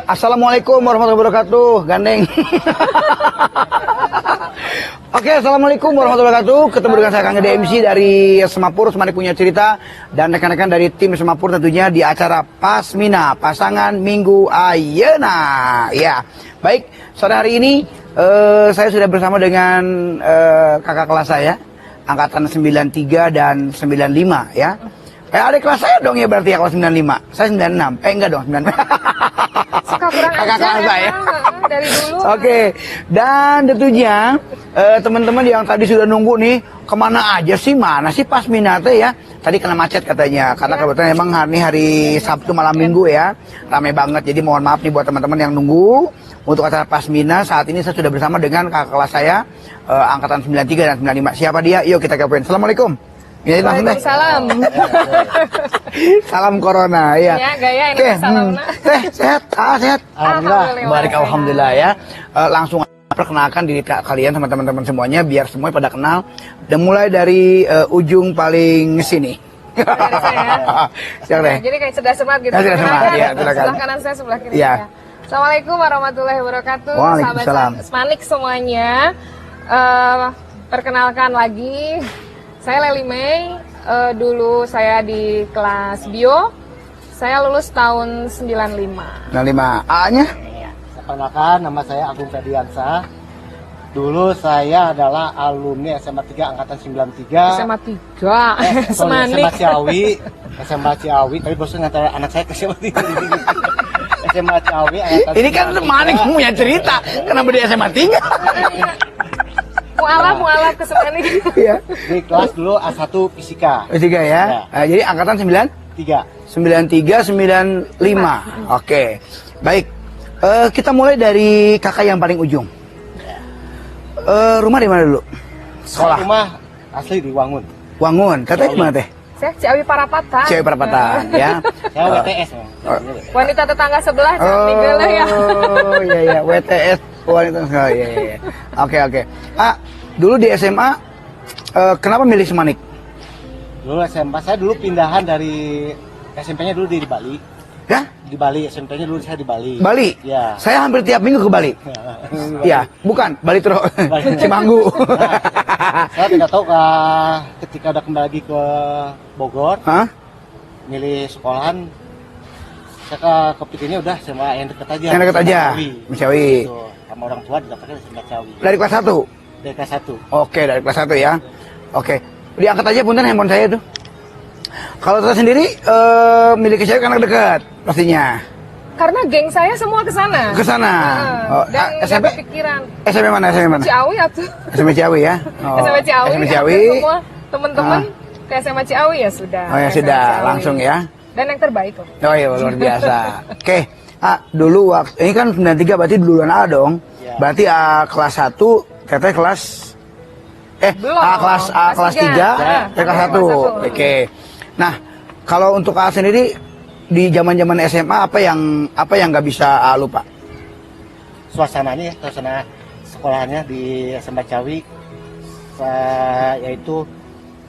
Assalamualaikum warahmatullahi wabarakatuh. Gandeng. Oke, assalamualaikum warahmatullahi wabarakatuh. Ketemu dengan saya Kang Gede MC dari Semapur, Semani Punya Cerita, dan rekan-rekan dari tim Semapur tentunya di acara Pasmina Pasangan Minggu Ayeuna. Ya, baik. Sore hari ini saya sudah bersama dengan kakak kelas saya, angkatan 93 dan 95 ya. Adik kelas saya dong ya berarti ya kelas 95. Saya 96. Enggak dong, 96. Suka kurang kakak ajar kelas saya. dari dulu. Oke. Dan tentunya teman-teman yang tadi sudah nunggu nih, kemana aja sih, mana sih Pasmina teh ya? Tadi kena macet katanya, karena kebetulan emang hari Sabtu malam Minggu ya, ramai banget. Jadi mohon maaf nih buat teman-teman yang nunggu untuk acara Pasmina. Saat ini saya sudah bersama dengan kakak kelas saya, angkatan 93 dan 95. Siapa dia? Yuk kita kepoin. Assalamualaikum. Ya, langsung deh. Salam. Salam corona ya. Ya, gaya ini Oke, salam. sehat, sehat. Alhamdulillah ya. Langsung perkenalkan diri kalian sama teman-teman semuanya biar semuanya pada kenal. Dan mulai dari ujung paling sini. Silakan deh. Jadi kayak cerdas cermat gitu. Cerdas cermat, ya, silakan. Sebelah kanan saya, sebelah kiri Ya. saya. Assalamualaikum warahmatullahi wabarakatuh. Waalaikumsalam. Sahabat Semanik semuanya. Perkenalkan lagi. Saya Leli Mei, dulu saya di kelas bio, saya lulus tahun 95. 95. A-nya? Perkenalkan, nama saya Agung Ferdiansa. Dulu saya adalah alumni SMA 3 angkatan 93. SMA 3, Semanik. SMA Ciawi, tapi bosan ngantar anak saya ke SMA 3. SMA Ciawi angkatan Ini kan Semanik punya cerita, kenapa di SMA 3? Mualaf ke Semanik. Iya. Di kelas dulu A1 Fisika. Fisika ya. Jadi angkatan 3. 93, 95. Oke. Baik. Kita mulai dari kakak yang paling ujung. Rumah di mana dulu? Sekolah. Rumah asli di Wangun. Wangun. Katanya di mana teh? Saya Ciawi Parapatan. Ciawi Parapatan ya. Saya WTS. Wanita tetangga sebelah, jangan tinggal ya. Oh iya WTS wanita. Oh iya. Oke. Dulu di SMA kenapa milih Semanik? Dulu SMA saya dulu pindahan dari SMP-nya dulu di Bali. Ya? Di Bali, SMP-nya dulu saya di Bali. Bali? Ya. Saya hampir tiap minggu ke Bali. Ya, bukan Bali terus. Cimanggu. Saya tidak tahu ketika udah kembali lagi ke Bogor, milih sekolahan, saya kepikirnya udah SMA yang dekat aja. Yang dekat aja, Ciawi. Sama orang tua didaftarkan di SMA Ciawi. Dari kelas 1? Dari kelas 1. Oke, dari kelas 1 ya. Oke, diangkat aja punten handphone saya tuh. Kalau saya sendiri milik Ciawi karena dekat pastinya. Karena geng saya semua ke sana. Ke sana. Dan SMP? kepikiran. SMP mana? Ciawi atuh. SMP Ciawi ya. SMA Ciawi. SMP Ciawi. Semua teman-teman ke SMA Ciawi ya sudah. Oh ya sudah, langsung ya. Dan yang terbaik kok. Oh iya, luar biasa. Oke. Dulu waktu ini kan 93 berarti duluan A dong. Ya. Berarti kelas 1, teteh kelas Belum. kelas 3, kelas 1. Oke. Nah, kalau untuk A sendiri di zaman-zaman SMA apa yang nggak bisa A lupa? Suasananya, suasana sekolahnya di SMA Ciawi, yaitu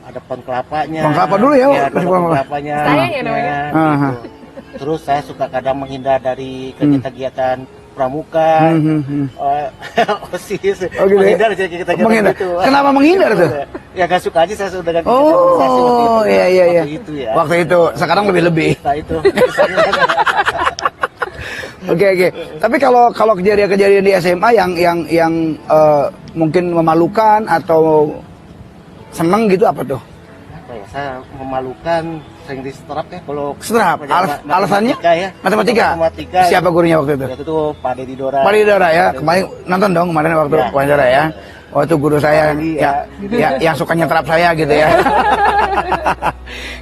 ada pohon kelapanya. Pohon kelapa dulu ya, pohon kelapanya. Sayang ya namanya. Gitu. Terus saya suka kadang menghindar dari kegiatan-kegiatan pramuka, OSIS, gitu menghindar dari kegiatan-kegiatan itu. Kenapa menghindar tuh? Ya gak suka aja saya sudah ganti Oh iya. Waktu itu ya. Waktu itu, sekarang lebih. Nah itu. Oke. Tapi kalau kejadian-kejadian di SMA yang mungkin memalukan atau seneng gitu apa tuh? Apa ya? Saya memalukan, sering disetrap ya kalau. Setrap. Alasannya? Ya. Matematika. Siapa gurunya waktu itu? Waktu itu Pak Dedi Dora. Pak Dedi Dora ya. Kemarin nonton dong waktu wawancara ya. Oh itu guru saya yang suka nyetrap saya gitu ya.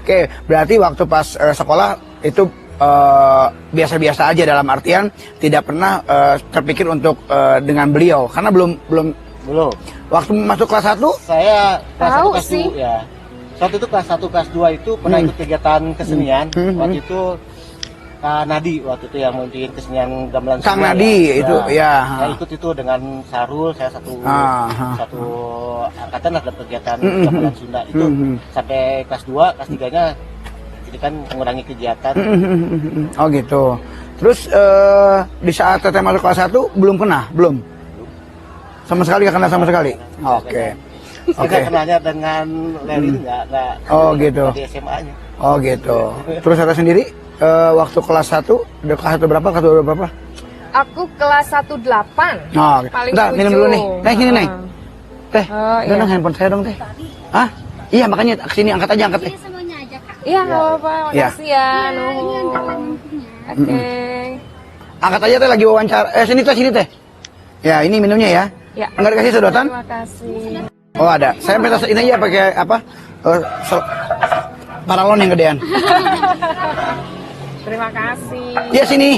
Oke, berarti waktu pas sekolah itu biasa-biasa aja dalam artian tidak pernah terpikir untuk dengan beliau karena belum. Waktu masuk kelas 1 saya kelas 1 kelas 2 sih. ya. Saat itu kelas 1 kelas 2 itu pernah ikut kegiatan kesenian. Waktu itu Kak Nadi waktu itu yang memimpin kesenian gamelan Kang Sunda, Nadi itu ya. Saya ikut itu dengan Sarul, saya satu angkatan lah kegiatan gamelan Sunda itu sampai kelas 2, kelas 3-nya jadi kan mengurangi kegiatan. Oh gitu. Terus di saat teteh masuk kelas 1 belum kena, belum? Sama sekali nggak kena sama sekali. Oke. Kita kenalnya dengan Leli nggak. Oh gitu. Di SMA-nya. Oh gitu. Terus teteh sendiri waktu kelas 1, udah kelas 1 berapa? Kelas 2 berapa? Aku kelas 18. Oh, Paling bentar, minum dulu nih. Teh sini, Neng. Teh, Oh, udah iya. dong handphone saya dong, Teh. Hah? Iya, makanya sini angkat aja, angkat, Teh. Semuanya aja kak. Iya, nggak apa-apa. Iya. Makasih ya, Ini Nuhun. untuk pemimpinnya. Oke. Angkat aja, Teh, lagi wawancara. Sini, Teh, sini, Teh. Ya, ini minumnya ya. Ya. Enggak dikasih sedotan? Terima kasih. Oh, ada. Saya minta ini aja pakai apa? Paralon yang gedean. Terima kasih. Iya, sini.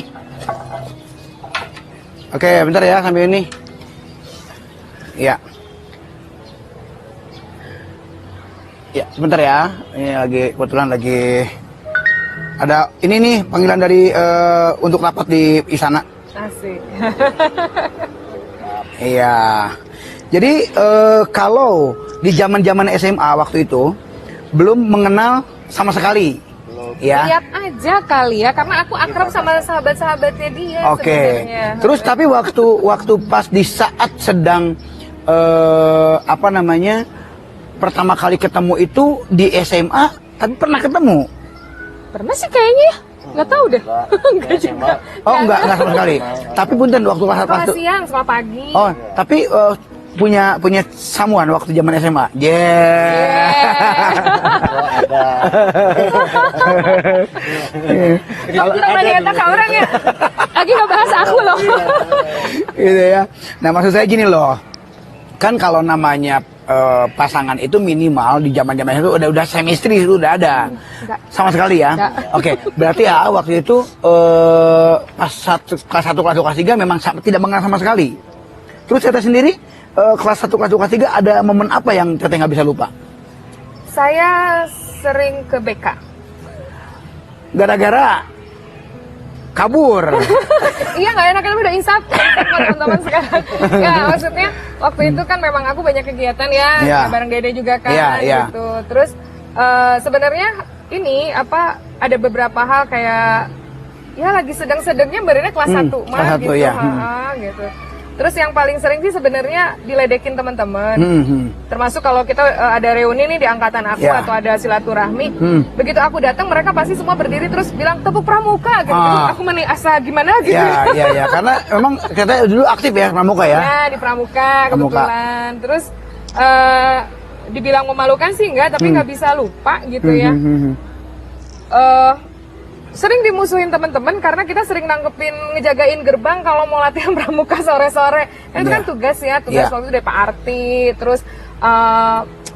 Oke, bentar ya sambil ini. Ya. Ya, sebentar ya. Ini lagi kebetulan lagi ada ini nih panggilan dari untuk rapat di Istana. Asik. Iya. Jadi kalau di zaman-zaman SMA waktu itu belum mengenal sama sekali. Ya. Lihat aja kali ya, karena aku akrab sama sahabat-sahabatnya dia. Oke. Sebenarnya. Terus tapi waktu pas di saat sedang apa namanya pertama kali ketemu itu di SMA, tapi pernah ketemu? Pernah sih kayaknya ya. Nggak tahu deh. Enggak SMA. Oh enggak sama sekali. Tapi punten waktu kelas Sekolah itu. siang, sekolah pagi. Oh tapi punya samuan waktu zaman SMA. Yeah. Oh, ada. Kalau kira mana kata kau orang ya? Lagi ngebahas aku loh. Gitu ya. Nah maksud saya gini loh. Kan kalau namanya pasangan itu minimal di zaman-zaman itu udah chemistry itu udah ada. Enggak. Sama sekali ya. Enggak. Oke, berarti ya waktu itu pas kelas 1 kelas 2 kelas 3 memang tidak mengenal sama sekali. Terus Teteh sendiri kelas 1 kelas 2 kelas 3 ada momen apa yang Teteh nggak bisa lupa? Saya sering ke BK. Gara-gara kabur. Iya nggak enak, kita udah insaf teman-teman sekarang. Ya maksudnya waktu itu kan memang aku banyak kegiatan ya, Iya. bareng Dede juga kan, Iya, iya. gitu. Terus sebenarnya ini apa ada beberapa hal kayak ya lagi sedang-sedangnya barunya kelas 1 mah kelas 1, gitu, ya. gitu. Terus yang paling sering sih sebenarnya diledekin teman-teman. Termasuk kalau kita ada reuni nih di angkatan aku Ya. atau ada silaturahmi, begitu aku datang mereka pasti semua berdiri terus bilang tepuk pramuka gitu. Ah. Aku meni asa gimana gitu. Ya, karena memang Teteh dulu aktif ya pramuka ya. Ya, di pramuka Pramuka. kebetulan. Terus dibilang memalukan sih enggak, tapi nggak bisa lupa gitu ya. Sering dimusuhin teman-teman karena kita sering nangkepin ngejagain gerbang kalau mau latihan pramuka sore-sore. Itu kan tugas ya, tugas waktu itu dari Pak Arti, terus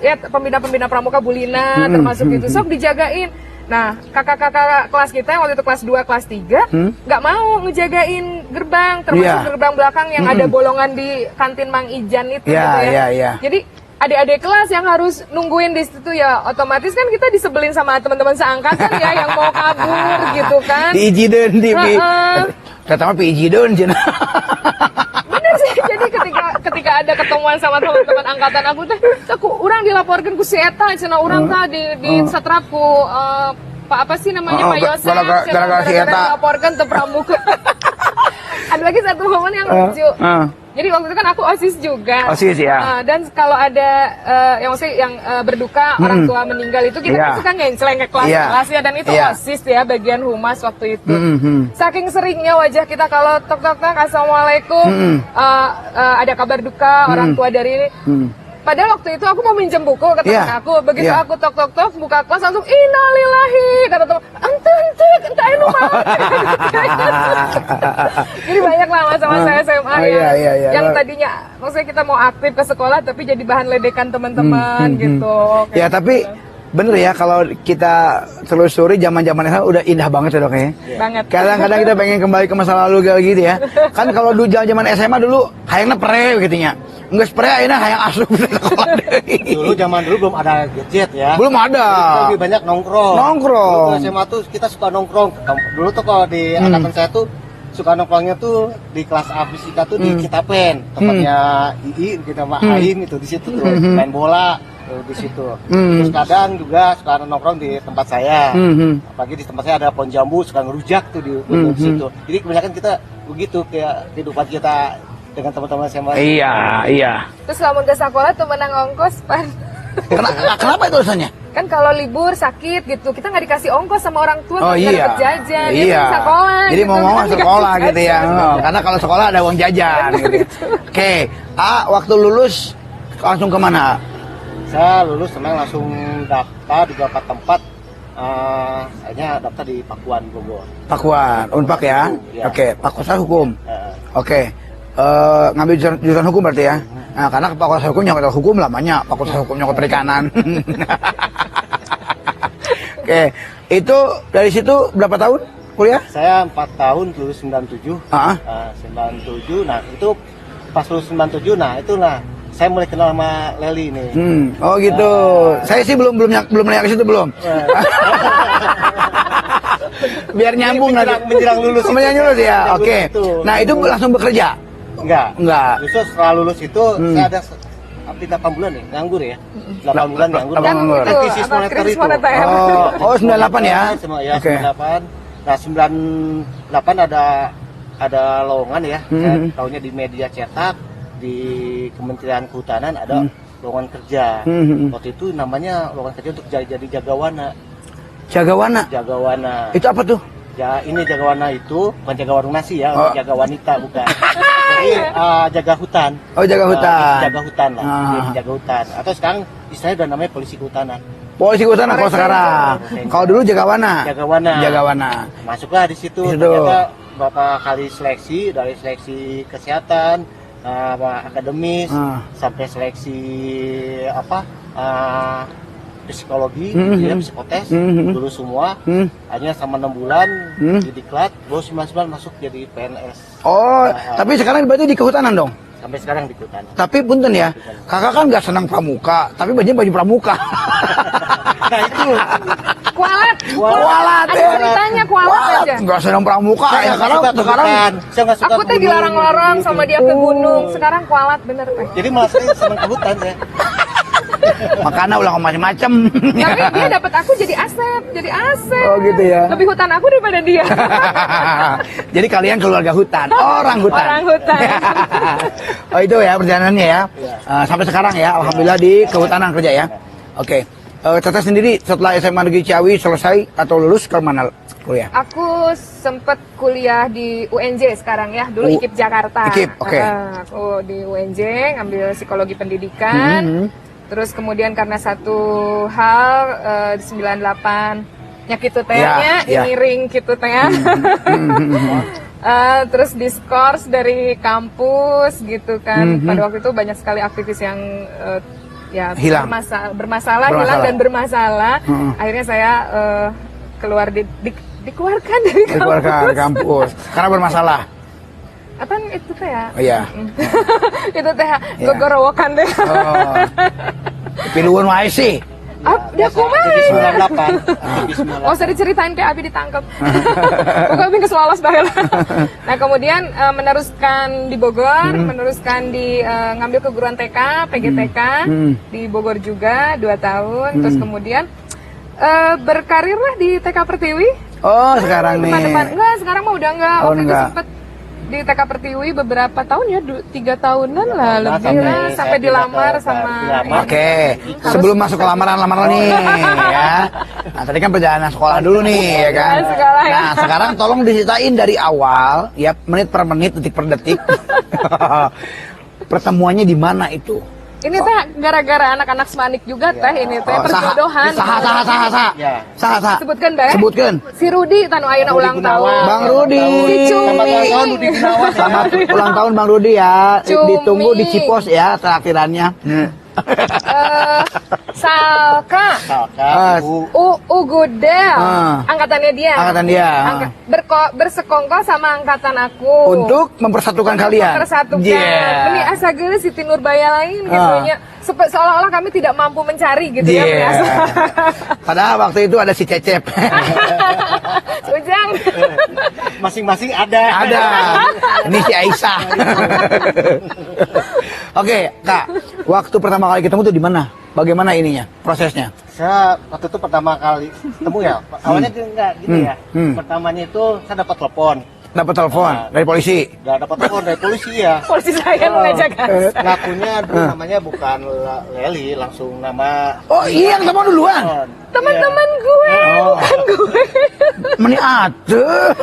ya pembina-pembina pramuka Bulina termasuk itu, sok dijagain. Nah, kakak-kakak kelas kita yang waktu itu kelas 2, kelas 3 nggak mau ngejagain gerbang, termasuk Iya. gerbang belakang yang ada bolongan di kantin Mang Ijan itu Iya, gitu ya. iya, iya. Jadi adik-adik kelas yang harus nungguin di situ ya, otomatis kan kita disebelin sama teman-teman seangkatan ya yang mau kabur gitu kan. Diijideun di Heeh. Terutama piijideun cenah. Bener sih, jadi ketika ada ketemuan sama teman-teman angkatan aku teh, aku orang dilaporkan ku si eta cenah urang tah di satrapku Pak apa sih namanya Pak Yosef gara-gara si eta. dilaporkan ke pramuka. Ada lagi satu momen yang lucu. Jadi waktu itu kan aku OSIS juga. OSIS ya. Dan kalau ada yang berduka orang tua meninggal itu kita Iya. kan suka ngenceleng ke kelas ya, dan itu Iya. OSIS ya bagian humas waktu itu. Mhm. Saking seringnya wajah kita kalau tok tok tok assalamualaikum ada kabar duka orang tua dari ini. Padahal waktu itu aku mau minjem buku ke teman Iya. aku. Begitu Iya. aku tok tok tok buka kelas langsung innalillahi kata teman. Ente anu mah. Jadi banyak lah masa-masa SMA Oh, ya. iya. Yang tadinya maksudnya kita mau aktif ke sekolah tapi jadi bahan ledekan teman-teman gitu. Ya Kayak tapi bener ya kalau kita telusuri zaman-zaman SMA udah indah banget ya dok ya. banget. Kadang-kadang kita pengen kembali ke masa lalu kayak gitu ya. Kan kalau dulu zaman SMA dulu hayangna pere gitu nya. Enggak pere ayeuna hayang asup di sekolah deui. Dulu zaman dulu belum ada gadget ya. Belum ada. Kita lebih banyak nongkrong. Nongkrong. Dulu SMA tuh kita suka nongkrong. Dulu tuh kalau di angkatan saya tuh suka nongkrongnya tuh di kelas A fisika tuh di Kitapen, tempatnya II kita sama Aim itu di situ tuh main bola. di situ. Terus kadang juga suka nongkrong di tempat saya. Apalagi di tempat saya ada pohon jambu, suka ngerujak tuh di situ. Jadi kebanyakan kita begitu kayak kehidupan kita dengan teman-teman SMA. Iya. Terus selama ke sekolah tuh menang ongkos, Pan. Kenapa itu alasannya? Kan kalau libur sakit gitu, kita nggak dikasih ongkos sama orang tua, Oh nggak iya. dapet jajan, Iya. jadi sekolah. Jadi gitu. mau Kita masuk dikasih sekolah gitu ya. jajan. Oh, karena kalau sekolah ada uang jajan gitu. Oke, waktu lulus langsung kemana? Saya lulus senang langsung daftar di beberapa tempat. Akhirnya daftar di Pakuan Bogor. Pakuan, Unpak ya. Iya. Oke, Fakultas Hukum. Oke. Ngambil jurusan hukum berarti ya? Nah, karena Fakultas Hukum nyokot hukum lamanya, Fakultas Hukum nyokot perikanan. Oke, itu dari situ berapa tahun kuliah? Saya 4 tahun lulus 97. Ah. 97. Nah, itu pas lulus 97, nah itulah saya mulai kenal sama Leli nih. Oh gitu. Saya sih belum nanya ke situ belum. Biar nyambung nanti. Menjelang lulus. Menjelang lulus ya. Menjelang Oke. lulus itu. Nah, itu langsung bekerja. Enggak. Justru setelah lulus itu saya ada hampir 8 bulan ya, nganggur ya. 8 bulan nganggur. Dan nganggur. itu, Krisis apa, moneter krisis itu. moneter. Oh, 98 ya. Ya, Oke. 98. Nah, 98 ada lowongan ya. Saya tahunya di media cetak, di Kementerian Kehutanan ada lowongan kerja. Waktu itu namanya lowongan kerja untuk jadi jagawana. Jagawana. Itu apa tuh? Ya, ini jagawana itu bukan jaga warung nasi ya, Oh. jaga wanita bukan. Jadi jaga hutan. Oh, jaga hutan. Jaga hutan lah. Ah. Jaga hutan. Atau sekarang istilahnya udah namanya polisi kehutanan. Polisi kehutanan kalau sekarang. Kalau dulu Jagawana. Jagawana. Masuklah di situ. Di situ. Ternyata beberapa kali seleksi, dari seleksi kesehatan, akademis, sampai seleksi psikologi, ya, psikotes, dulu semua. Hanya sama 6 bulan di diklat, baru 99 masuk jadi PNS. Oh, tapi sekarang berarti di kehutanan dong. Sampai sekarang di kehutanan. Tapi punten ya, kakak kan nggak senang pramuka, tapi bajunya baju pramuka. Nah itu. Kualat. Kualat Ada ya. ceritanya kualat aja. Nggak senang pramuka ya, Saya nggak suka Aku teh gunung, dilarang-larang gitu. sama dia ke gunung. Sekarang kualat bener teh. Jadi malah saya senang ke hutan ya. Makanya ulah macam-macam. Tapi dia dapat aku jadi Asep. Oh gitu ya. Lebih hutan aku daripada dia. Jadi kalian keluarga hutan, orang hutan. Orang hutan. Oh itu ya perjalanannya ya. Sampai sekarang ya, alhamdulillah di kehutanan kerja ya. Oke. Tata sendiri setelah SMA Negeri Ciawi selesai atau lulus ke mana kuliah? Aku sempet kuliah di UNJ sekarang ya. Dulu IKIP Jakarta. IKIP, oke. Aku di UNJ ngambil psikologi pendidikan. Terus kemudian karena satu hal di 98 nyakitu tehnya, Ya. miring gitu teh. Terus diskors dari kampus gitu kan. Pada waktu itu banyak sekali aktivis yang ya Hilang. bermasalah, hilang dan bermasalah. Akhirnya saya keluar dikeluarkan dari kampus karena bermasalah. Apa itu teh ya? Oh iya. Itu teh gogorowokan deh. Oh. Piluan wae sih. Dia kumaha? 98. Oh, usah diceritain kayak Abi ditangkap. Pokoknya Abi keselolos baheula. Nah, kemudian meneruskan di Bogor, meneruskan di ngambil keguruan TK, PGTK di Bogor juga 2 tahun. Terus kemudian berkarirlah di TK Pertiwi. Oh, sekarang nih. Depan-depan. Enggak, sekarang mah udah enggak. Oh, Waktu itu enggak. sempet di TK Pertiwi beberapa tahun ya, 3 tahunan lah lebih sampai lah, sampai saya dilamar pindah ke sama dilamar. Oke, sebelum masuk ke lamaran nih ya. Nah, tadi kan perjalanan sekolah dulu nih ya kan. Sekolah, ya. Nah, sekarang tolong diceritain dari awal ya, menit per menit, detik per detik. Pertemuannya di mana itu? Ini teh gara-gara anak-anak Semanik juga teh ini teh perjodohan. Saha. Ya. Saha. Sebutkan Beh. Sebutkan. Si Rudi tanu ayeuna Rudi ulang Gunawan. tahun. Bang Rudi. Si Cumi. Selamat ulang tahun Rudi Gunawan. Selamat ulang tahun Bang Rudi ya. Cumi. Ditunggu di Cipos ya terakhirannya. Salka. Ugudel. Angkatannya dia. Angkatan dia. Bersekongkol sama angkatan aku. Untuk mempersatukan kalian. Mempersatukan. Yeah. Ini asa geus Siti Nurbaya lain gitu nya. Seolah-olah kami tidak mampu mencari gitu ya. Yeah. Padahal waktu itu ada si Cecep. Ujang. Masing-masing ada. Ada. Ini si Aisyah. Oke, Kak. Waktu pertama kali ketemu tuh di mana? Bagaimana ininya? Prosesnya? Saya waktu itu pertama kali ketemu ya, awalnya dia enggak gitu ya. Pertamanya itu saya dapat telepon. Dapat telepon dari polisi. Udah dapat telepon dari polisi ya. Polisi saya mengajak Ngakunya dulu namanya bukan Leli, langsung nama. Oh iya, yang telepon duluan. teman-teman gue, bukan gue. Meni atuh.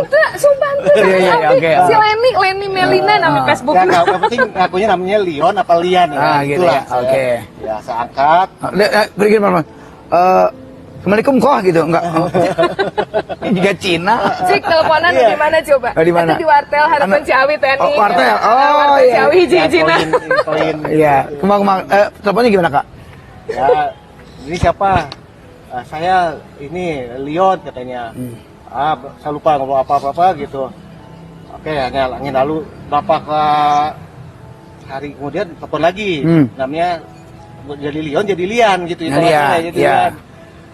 Itu sumpah tuh. Iya, oke. Si Leni Melina nama Facebook. Ya, nggak penting ngakunya namanya Leon apa Lian ya. Gitu Itulah. ya. Oke. Ya, saya angkat. Berikin Mas. Assalamualaikum kok gitu enggak? Ini juga Cina. Cik teleponan di mana coba? Di mana? Itu di wartel Harapan Ciawi TNI. Oh, wartel. Oh, Wartel iya. Ciawi Cina. Iya, kembang. Teleponnya gimana, Kak? Ya, ini siapa? Saya ini Leon katanya. Saya lupa ngomong apa-apa gitu. Oke, angin lalu beberapa hari kemudian telepon lagi. Namanya jadi Leon jadi Lian gitu Lian, jadi iya. Lian.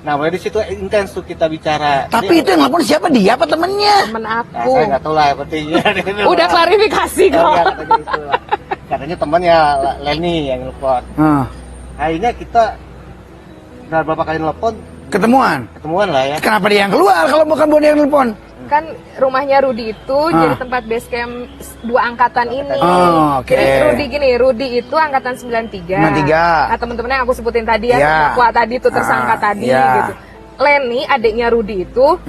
Nah, mulai di situ intens tuh kita bicara. Tapi itu yang nelfon siapa? Dia apa temennya? Temen Nah, aku. saya nggak tahu lah yang pentingnya. Udah klarifikasi kok. Ya, katanya gitu. Katanya temannya Leni yang nelfon. Akhirnya kita udah berapa kali nelfon, ketemuan lah ya. Kenapa dia yang keluar kalau bukan Boni yang nelfon? Kan rumahnya Rudi itu jadi tempat base camp 2 angkatan ini. Oh, oke. Jadi Rudi itu angkatan 93. 93. Nah, temen-temennya yang aku sebutin tadi ya, Iya. Aqua tadi itu tersangka tadi iya. gitu. Leni adiknya Rudi itu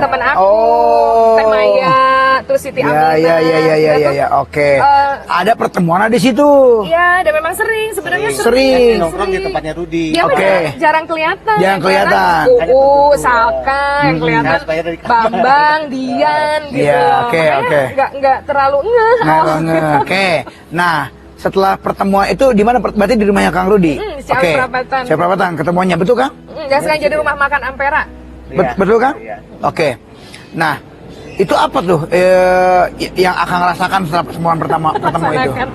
temen aku, Oh. Teh Maya, terus Siti Aminah. Iya, oke. Ada pertemuan di situ. Iya, dan memang sering sebenarnya Sering. Nongkrong di tempatnya Rudi. Dia mah Oke. jarang kelihatan. Jarang kelihatan. Salka yang kelihatan. Nah, supaya dari Bambang, Dian gitu. Iya, oke, Makanya oke. Nggak terlalu ngeh. Oke. Nah, setelah pertemuan itu di mana? Berarti di rumahnya Kang Rudi. Ciawi Perapatan. Ciawi Perapatan. Ketemuannya betul, Kang? Nggak sengaja di rumah makan Ampera. Iya. Betul, Kang? Iya. Oke. Nah, itu apa tuh yang akan rasakan setelah pertemuan pertama itu? Makan.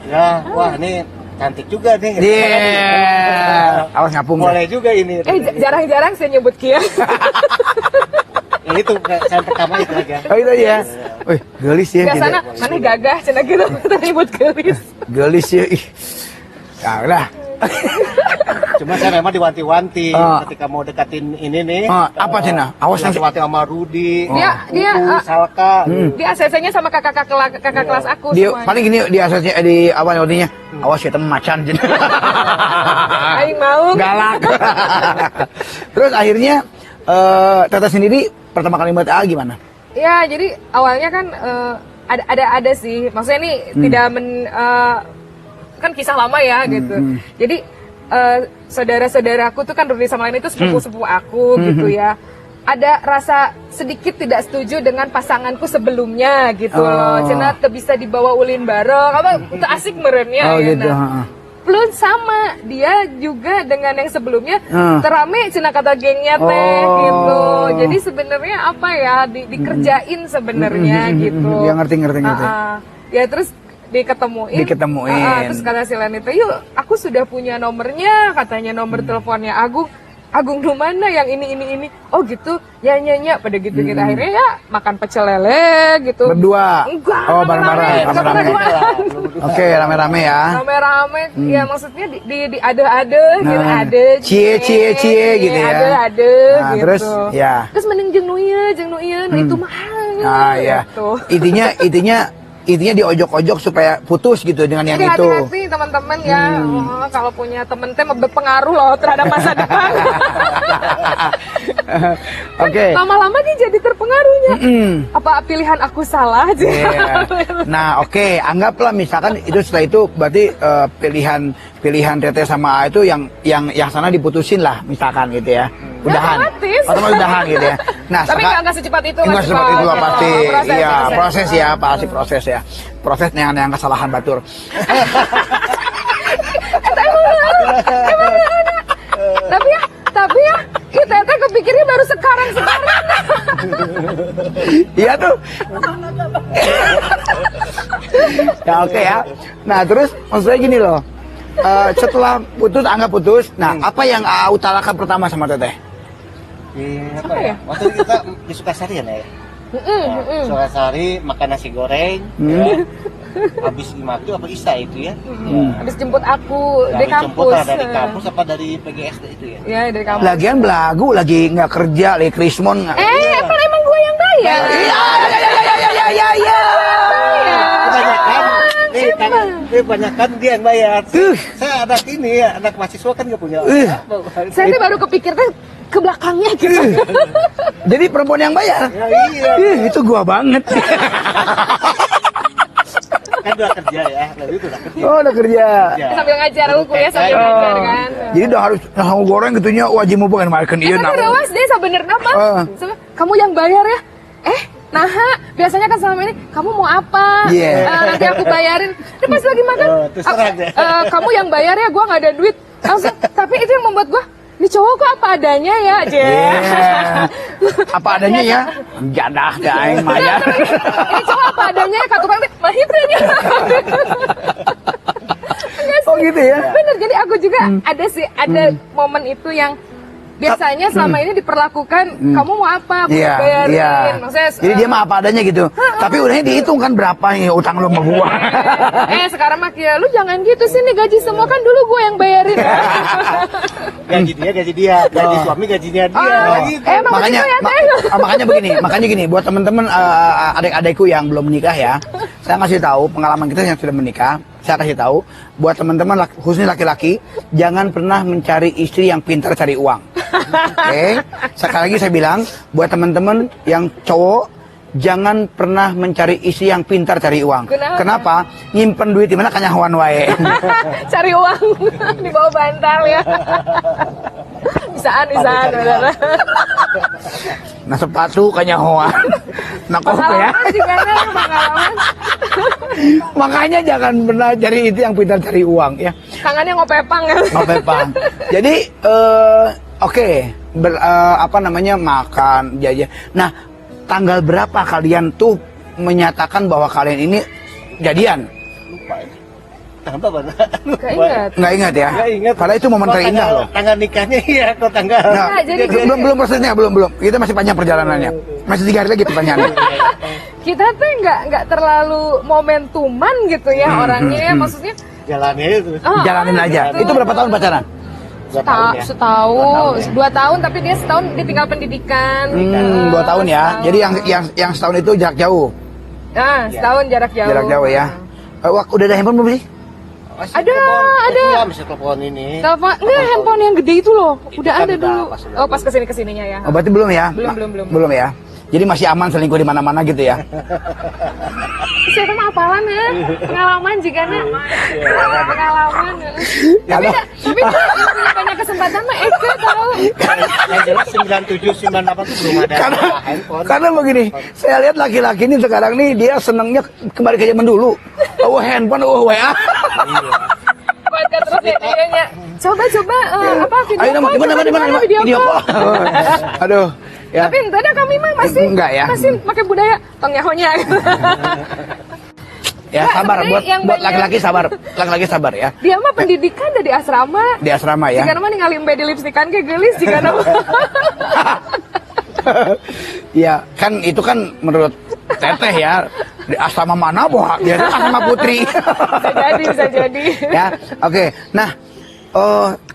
Ya, wah ini cantik juga nih. Iya. Awas ngapung. Boleh juga ini. Jarang-jarang saya nyebut Kia. Ya, itu saya pertama itu aja. Oh itu ya. Wih, gelis ya. Biasanya mana gagah cina gitu kita nyebut gelis. Gelis ya. Ih. Nah, udah. Cuma saya memang diwanti-wanti ketika mau dekatin ini nih. Apa Cina? Awas nanti. Diwanti sama Rudi, Dia Salka. dia ACC-nya sama kakak kelas aku Dia semuanya. paling gini di asasnya di apa artinya? Awas ya teman macan Cina. Aing mau. Galak. Terus akhirnya Tata sendiri pertama kali melihat A gimana? Ya, jadi awalnya kan ada sih. Maksudnya ini tidak kan kisah lama ya gitu. Jadi saudara-saudaraku tuh kan Rudi sama lain itu sepupu-sepupu aku gitu ya. Ada rasa sedikit tidak setuju dengan pasanganku sebelumnya gitu loh. Cina bisa dibawa ulin bareng, apa itu asik merennya ya. Gitu. Plus sama dia juga dengan yang sebelumnya terame cina kata gengnya teh gitu. Jadi sebenarnya apa ya dikerjain sebenarnya gitu. Ya ngerti. Ya terus diketemuin. Terus kata si Len itu, yuk aku sudah punya nomornya, katanya nomor teleponnya Agung lu mana yang ini. Oh gitu, ya pada gitu akhirnya ya makan pecel lele gitu. Berdua. Enggak. Oh bareng-bareng. Oke, rame-rame ya. Rame-rame, ya maksudnya di ade-ade gitu, ade. Cie gitu ya. Ade Nah, gitu. terus ya. Terus mending jeung nu itu mahal. Ya. Gitu. Intinya diojok-ojok supaya putus gitu dengan yang Jadi itu. hati-hati teman-teman ya, kalau punya temen teh berpengaruh loh terhadap masa depan. Oke. Lama-lama dia jadi terpengaruhnya. Apa pilihan aku salah aja? Yeah. Nah, oke, anggaplah misalkan itu setelah itu berarti pilihan Tete sama A itu yang sana diputusin lah misalkan gitu ya. Udahan. Otomatis udahan gitu ya. Nah, tapi nggak secepat itu. Nggak secepat itu lah pasti. Iya, proses ya, pasti Hmm. proses ya. Proses yang kesalahan batur. Tapi ya, kita teh kepikirnya baru sekarang. Iya tuh. Ya oke ya. Nah terus maksudnya gini loh. Setelah putus, anggap putus. Nah apa yang A utarakan pertama sama Teteh? Apa ya? Waktu itu kita di Sukasari ya, Nek? Sukasari makan nasi goreng. Ya. habis maghrib apa isya itu ya. Habis jemput aku Dari di kampus. jemputan dari kampus apa dari PGSD itu ya? Ya dari kampus. Lagian belagu, lagi nggak kerja, lagi krismon. Kan emang gue yang bayar. Iya. Kebanyakan dia yang bayar. Saya anak ini ya, anak mahasiswa kan nggak punya. Saya tuh baru kepikirnya ke belakangnya gitu. Jadi perempuan yang bayar. Ya, iya. Itu gua banget. Kan udah kerja ya, lalu itu udah kerja. Oh, udah kerja. Ya. Sambil ngajar, lu kuliah sambil Oh. ngajar kan. Jadi udah harus tahu goreng gitunya wajib mau pengen makan iya Kan nah. rawas deh sebenarnya mah. Kamu yang bayar ya? Nah, biasanya kan selama ini kamu mau apa? Iya. Nanti aku bayarin. Ini pas lagi makan, terserah deh. kamu yang bayar ya, gua nggak ada duit. Langsung, tapi itu yang membuat gua, ini cowok kok apa adanya ya, Iya. Apa adanya ya? Jadah dah aing maya. Ini cowok apa adanya ya, kata orang mahitnya. Oh gitu ya. Bener, jadi aku juga ada momen itu yang biasanya selama ini diperlakukan, kamu mau apa, aku Iya, bayarin. iya. Maksudnya, Jadi dia mah apa adanya gitu. Tapi udahnya dihitung kan berapa nih utang lu sama gua. sekarang mah ya, lu jangan gitu sih, nih gaji semua kan dulu gue yang bayarin. Gaji dia, gaji suami gajinya dia. Gitu. Emang makanya begitu ya, Teh? makanya gini buat teman-teman adik-adikku yang belum menikah ya, saya ngasih tahu pengalaman kita yang sudah menikah. Saya kasih tahu buat teman-teman khususnya laki-laki, jangan pernah mencari istri yang pintar cari uang. Oke, sekali lagi saya bilang buat teman-teman yang cowok, jangan pernah mencari istri yang pintar cari uang. Kenapa? Nyimpen duit di mana kanyahoan wae. Cari uang di bawah bantal ya. Bisaan bener. Nah sepatu kanyahoan. Nah kopi ya. Pengalaman juga ada, pengalaman. Makanya jangan pernah cari itu yang pintar cari uang ya. Tangannya ngopepang ya. Ngopepang. Jadi oke, apa namanya makan jajan. Nah, tanggal berapa kalian tuh menyatakan bahwa kalian ini jadian? Lupa ya. Tanggal apa? Gak ingat. Nggak ingat ya? Nggak ingat. Padahal itu momen terindah loh. Tanggal nikahnya iya, kok tanggal. Nah, jadi belum prosesnya, belum. Kita masih panjang perjalanannya. Masih 3 hari lagi pertanyaannya. Kita tuh nggak terlalu momentuman gitu ya orangnya ya, maksudnya Jalannya itu. Jalanin aja. gitu. Itu berapa tahun pacaran? 2 tahun ya. Setahun, 2 tahun, tapi dia setahun ditinggal pendidikan. 2 tahun ya. Jadi yang setahun itu jarak jauh. Nah, setahun jarak jauh. Jarak jauh ya. Udah ada handphone belum sih? Masih Ada. Iya, masih telepon ini. Telepon, enggak, handphone yang gede itu loh. Itu Udah kan ada udah dulu. pas Pas kesininya ya. Oh, berarti belum ya? Belum. Belum ya. Jadi masih aman selingkuh di mana-mana gitu ya. Saya mah apalan ya. Pengalaman juga nih. Pengalaman. Tapi banyak kesempatan mah Eka tahu. Yang jelas 97, 98 itu belum ada handphone. Karena begini, saya lihat laki-laki ini sekarang nih dia senangnya kembali ke zaman dulu. Oh handphone, oh WA. Buat terus videonya. Coba apa video Ayo nama call, gimana video video call. call. Aduh. Ya. Tapi entah dah kami mah masih Enggak ya. masih pakai budaya tong nyahonya. Ya Nggak, sabar sebenarnya buat yang banyak- laki-laki sabar. Laki-laki sabar ya. Dia mah pendidikan dari asrama. Di asrama ya. Jika nama ningali embe di lipstikan ke gelis jika nama. Ya, kan itu kan menurut Teteh ya. Di asrama mana boh? Dia tuh asrama putri. bisa jadi. Ya, oke. Nah,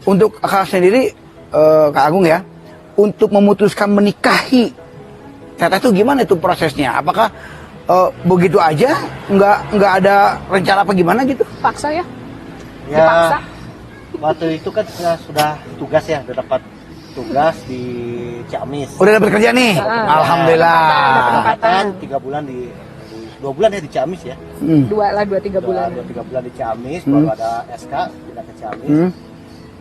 untuk Kak sendiri, Kak Agung ya, untuk memutuskan menikahi Teteh itu gimana itu prosesnya? Apakah begitu aja, nggak ada rencana apa gimana gitu? Paksa ya. Ya, Dipaksa. waktu itu kan sudah tugas ya, udah dapat tugas di Ciamis. Udah dapat kerja nih, alhamdulillah. Kesempatan 3 bulan di 2 bulan ya di Ciamis ya. 2-3 bulan. 2-3 bulan di Ciamis, baru ada SK pindah ke Ciamis.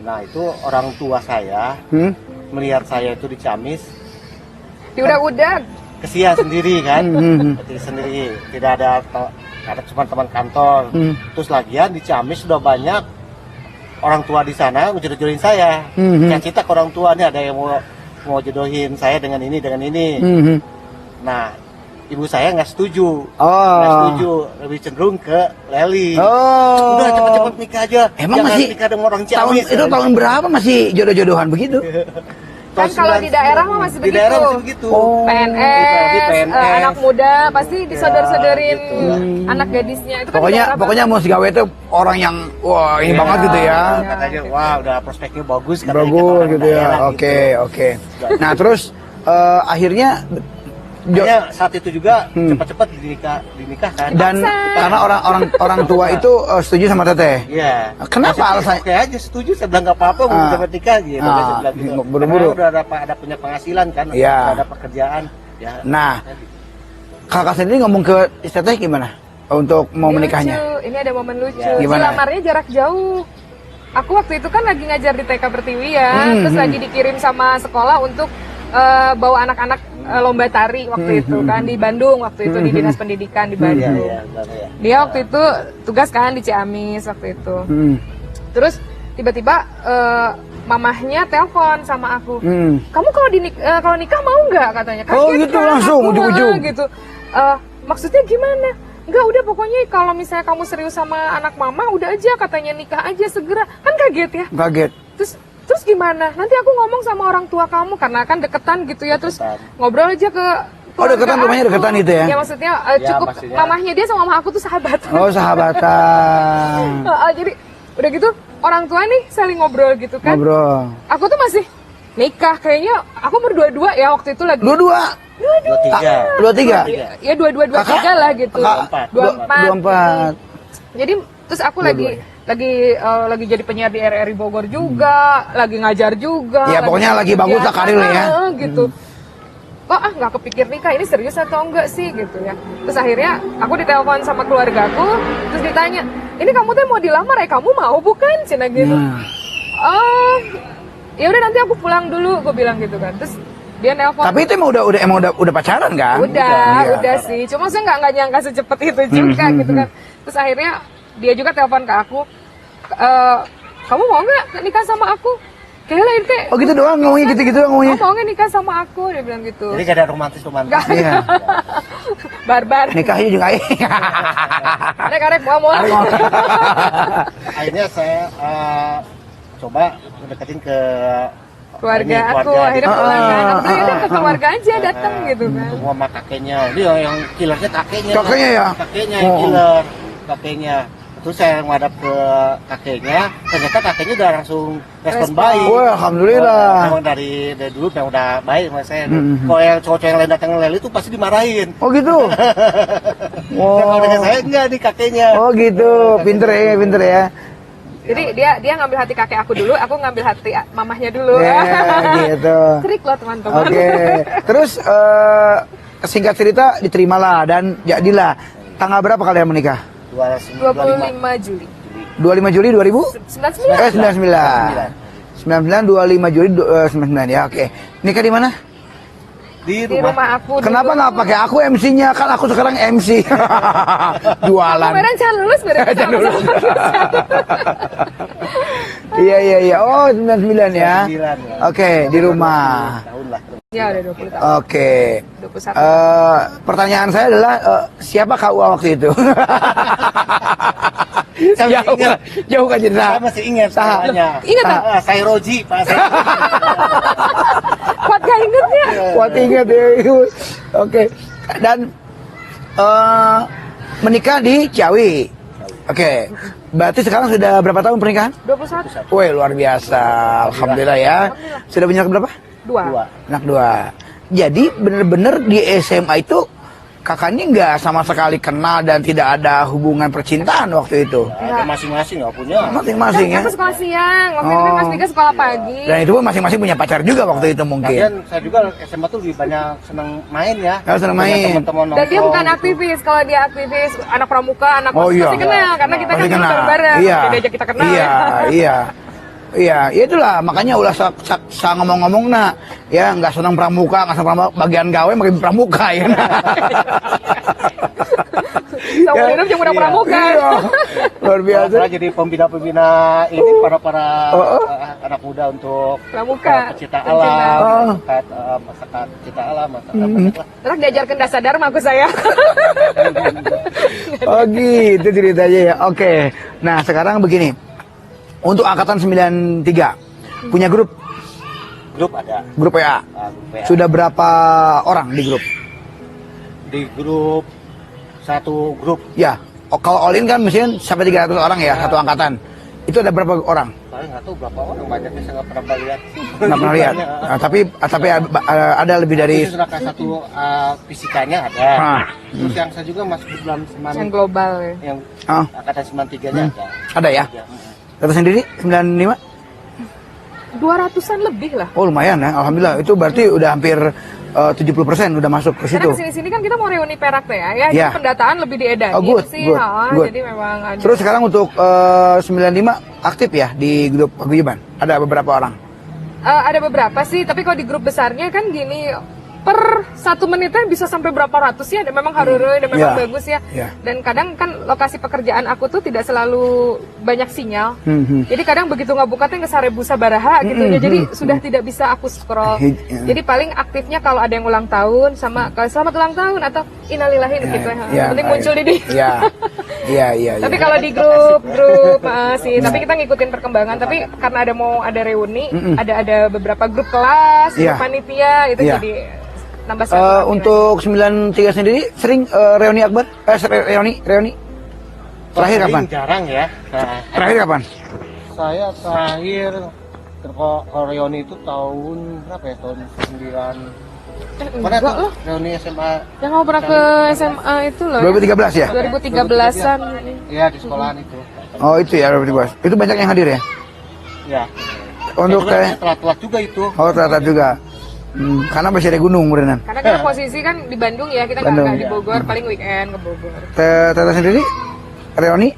Nah itu orang tua saya melihat saya itu di Ciamis, Udah. kesian sendiri kan, sendiri, tidak ada karena cuma teman kantor. Terus lagian di Ciamis sudah banyak orang tua di sana jodoh-jodohin saya. Cita ke orang tua nih ada yang mau jodohin saya dengan ini. Nah ibu saya nggak setuju, lebih cenderung ke Leli. Udah cepet-cepet nikah aja. Emang jangan masih nikah dengan orang tahun Ciamis. itu tahun berapa masih jodoh-jodohan begitu? Kan kalau di daerah mah masih Di begitu. daerah masih begitu. Oh. PNS, PNS. anak muda pasti disodor-sodorin gitu. anak gadisnya itu kan Pokoknya daerah pokoknya Mus Gawe itu orang yang wah ini Iya, banget gitu ya. Katanya wah udah prospeknya bagus katanya kata Bagus orang gitu ya. daerah Oke, gitu. oke. Nah, terus akhirnya Makanya saat itu juga cepat-cepat dinikahkan. dan karena orang tua itu setuju sama Teteh. Iya. Kenapa Maksudnya, alasannya? Oke aja setuju, saya bilang nggak apa-apa mau Ah. dapat nikah gitu. Ah, Saya bilang gitu. buru-buru. Karena udah ada punya penghasilan kan, Iya. udah ada pekerjaan. Ya. Nah, kakak sendiri ngomong ke Teteh gimana untuk mau Ini menikahnya? lucu. Ini ada momen lucu. Ya. Gimana? Dilamarnya jarak jauh. Aku waktu itu kan lagi ngajar di TK Pertiwi ya, terus lagi dikirim sama sekolah untuk bawa anak-anak lomba tari waktu itu kan di Bandung waktu itu di Dinas Pendidikan di Iya, Bandung. iya, benar, ya. Dia waktu itu tugas kan di Ciamis waktu itu. Hmm. Terus tiba-tiba mamahnya telepon sama aku. Hmm. Kamu kalau nikah mau nggak katanya? Oh, Kaget gitu kan langsung, aku, ujung-ujung. gitu. Maksudnya gimana? Enggak, udah pokoknya kalau misalnya kamu serius sama anak mama udah aja katanya nikah aja segera. Kan kaget ya. Kaget. Terus gimana? Nanti aku ngomong sama orang tua kamu karena kan deketan gitu ya. Terus Deketan. ngobrol aja ke Oh, deketan, keluarga rumahnya aku. deketan gitu ya? Ya maksudnya Ya, cukup maksudnya. mamahnya dia sama mama aku tuh sahabat. Oh, sahabatan. Jadi udah gitu orang tua nih saling ngobrol gitu kan. Ngobrol. Aku tuh masih nikah kayaknya aku berdua-dua ya waktu itu lagi. Dua-dua. 23. Dua-tiga. Ya dua-dua dua Kakak? tiga lah gitu. Kakak? Dua empat. Dua-empat. Jadi terus aku Dua-dua lagi jadi penyiar di RRI Bogor juga, lagi ngajar juga. Ya, pokoknya lagi bagus lah karir ya. Gitu. Kok nggak kepikir nikah ini serius atau enggak sih gitu ya. Terus akhirnya aku ditelepon sama keluargaku, terus ditanya, ini kamu tuh mau dilamar ya, kamu mau bukan? Cina gitu. Nah. Oh, ya udah nanti aku pulang dulu, gue bilang gitu kan. Terus dia nelpon. Tapi itu emang udah pacaran kan? Udah Iya. sih. Cuma saya nggak nyangka secepat itu juga gitu kan. Terus akhirnya dia juga telepon ke aku, kamu mau nggak nikah sama aku? Kayaknya itu. Oh gitu doang ngomongnya gitu-gitu doang ngomongnya. Kamu mau nggak nikah sama aku? Dia bilang gitu. Jadi gak ada romantis. Nggak. Iya. Barbar. Nikahnya juga Arek mau. Akhirnya saya coba deketin ke Keluarga ini, aku keluarga akhirnya gitu. pulang kan. Aku bilang, udah ke Ah. keluarga aja datang gitu kan. Semua sama kakeknya. Dia yang killernya kakeknya. Kakeknya ya? Kakeknya yang Oh. killer. Kakeknya. Terus saya menghadap ke kakeknya, ternyata kakeknya udah langsung respon baik. Wah, alhamdulillah. Memang dari dulu memang udah baik sama saya. Mhm. Kalau yang cowok-cowok yang lain datang ngelel itu pasti dimarahin. Oh gitu. Dan kalau dengan saya enggak nih kakeknya. Oh gitu. Pinter ya. Jadi dia ngambil hati kakek aku dulu, aku ngambil hati mamahnya dulu. Ya gitu. Trik loh teman-teman. Oke. Terus singkat cerita diterimalah dan jadilah. Tanggal berapa kalian menikah? 25 Juli 25 Juli 2000? 99. 99 25 Juli 99 ya, oke. Nikah di mana? Di Di rumah aku. Kenapa nggak pakai aku MC-nya? Kan aku sekarang MC. Jualan. Kemarin jangan lulus Jangan lulus. Iya. Oh, 99 ya. 99 ya. Oke, di rumah. Tahun lah. Ya udah 20 tahun. Oke. 21. Pertanyaan saya adalah siapa KUA waktu itu? Saya masih ingat. Jauh kan cerita. Saya masih ingat Saha. namanya. Ingat, tak? Saya Roji, Pak. Saya Kuat gak ingetnya? Kuat ingat ya. Oke. Dan menikah di Ciawi. Oke. Berarti sekarang sudah berapa tahun pernikahan? 21. Wih, luar biasa. Alhamdulillah ya. Sudah punya anak berapa? 2. Anak 2. Jadi bener-bener di SMA itu kakaknya nggak sama sekali kenal dan tidak ada hubungan percintaan waktu itu. ada masing-masing nggak punya. Masing-masing ya. Aku sekolah siang, waktu itu kan Mas Dika sekolah pagi. Dan itu pun masing-masing punya pacar juga waktu itu mungkin. Lagian saya juga SMA tuh lebih banyak senang main ya. Oh, senang Punya main. Teman-teman Dan dia nongkrong bukan gitu. aktivis, kalau dia aktivis anak pramuka, anak Oh, iya. pasti kenal karena kita Pasti kan dulu kenal. bareng-bareng. Iya. Dia diajak kita kenal. Iya, iya. Iya, ya itulah makanya ulah sa ngomong-ngomong nah, ya nggak senang pramuka, nggak senang pramuka, bagian gawe makin pramuka ya. Seumur hidup cuma udah pramuka. Iya. Luar biasa. Saya jadi pembina-pembina ini para anak muda untuk Pramuka. pecinta Pencinta. alam, masyarakat pecinta alam, masyarakat Terus diajarkan dasar dharma aku saya. Oh gitu ceritanya ya. Oke. Nah sekarang begini, untuk angkatan 93 punya grup grup ada. WA. Grup WA. Sudah berapa orang di grup? di grup, satu grup. Ya. Oh, kalau all in kan mesin sampai 300 orang ya, satu angkatan. Itu ada berapa orang? Saya nggak tahu berapa orang, banyaknya saya nggak pernah lihat. Nggak pernah lihat. Nah, tapi ada lebih dari. Itu sudah satu fisikanya ada. Terus yang saya juga masuk di dalam Yang global ya. yang Ah. angkatan 93-nya ada. Ada ya? Ya. Data sendiri 95? 200-an lebih lah. Oh lumayan ya, alhamdulillah. Itu berarti udah hampir 70% udah masuk ke situ. Karena kesini-sini kan kita mau reuni perak tuh ya, Ya. jadi pendataan lebih diedain Oh, good, sih, good, good. jadi memang ada. Terus sekarang untuk 95 aktif ya di grup paguyuban? Ada beberapa orang? Ada beberapa sih, tapi kalau di grup besarnya kan gini, per 1 menitnya bisa sampai berapa ratus ya, dan memang harurui, dan memang Ya. bagus ya. Ya. Dan kadang kan lokasi pekerjaan aku tuh tidak selalu banyak sinyal. Hmm. Jadi kadang begitu nggak buka tuh ngesarebusa baraha gitu ya. Jadi sudah tidak bisa aku scroll. Ya. Jadi paling aktifnya kalau ada yang ulang tahun sama kalau selamat ulang tahun atau innalillahi gitu ya. Yang penting muncul di Iya. Iya. Tapi kalau di grup sih, tapi kita ngikutin perkembangan. Tapi karena ada reuni, ada beberapa grup kelas, grup Iya. panitia itu Iya. jadi nambah silaturahmi. Untuk 93 sendiri sering reuni akbar? Reuni? Terakhir Paling kapan? Jarang ya. Nah, Terakhir kapan? saya terakhir kalau reuni itu tahun berapa ya? Tahun 9. Mana enggak tuh lah. reuni SMA? Yang mau pernah ke SMA itu loh. 2013 ya? 2013-an. Iya, di sekolahan itu. Oh itu ya 2013. Itu banyak yang hadir ya? Ya. Untuk Saya telat juga itu. Oh ternyata juga. Karena masih ada gunung berenang. Karena kita posisi kan di Bandung ya, kita Bandung, nggak di ya. Bogor, paling weekend ke Bogor. Tata sendiri reuni?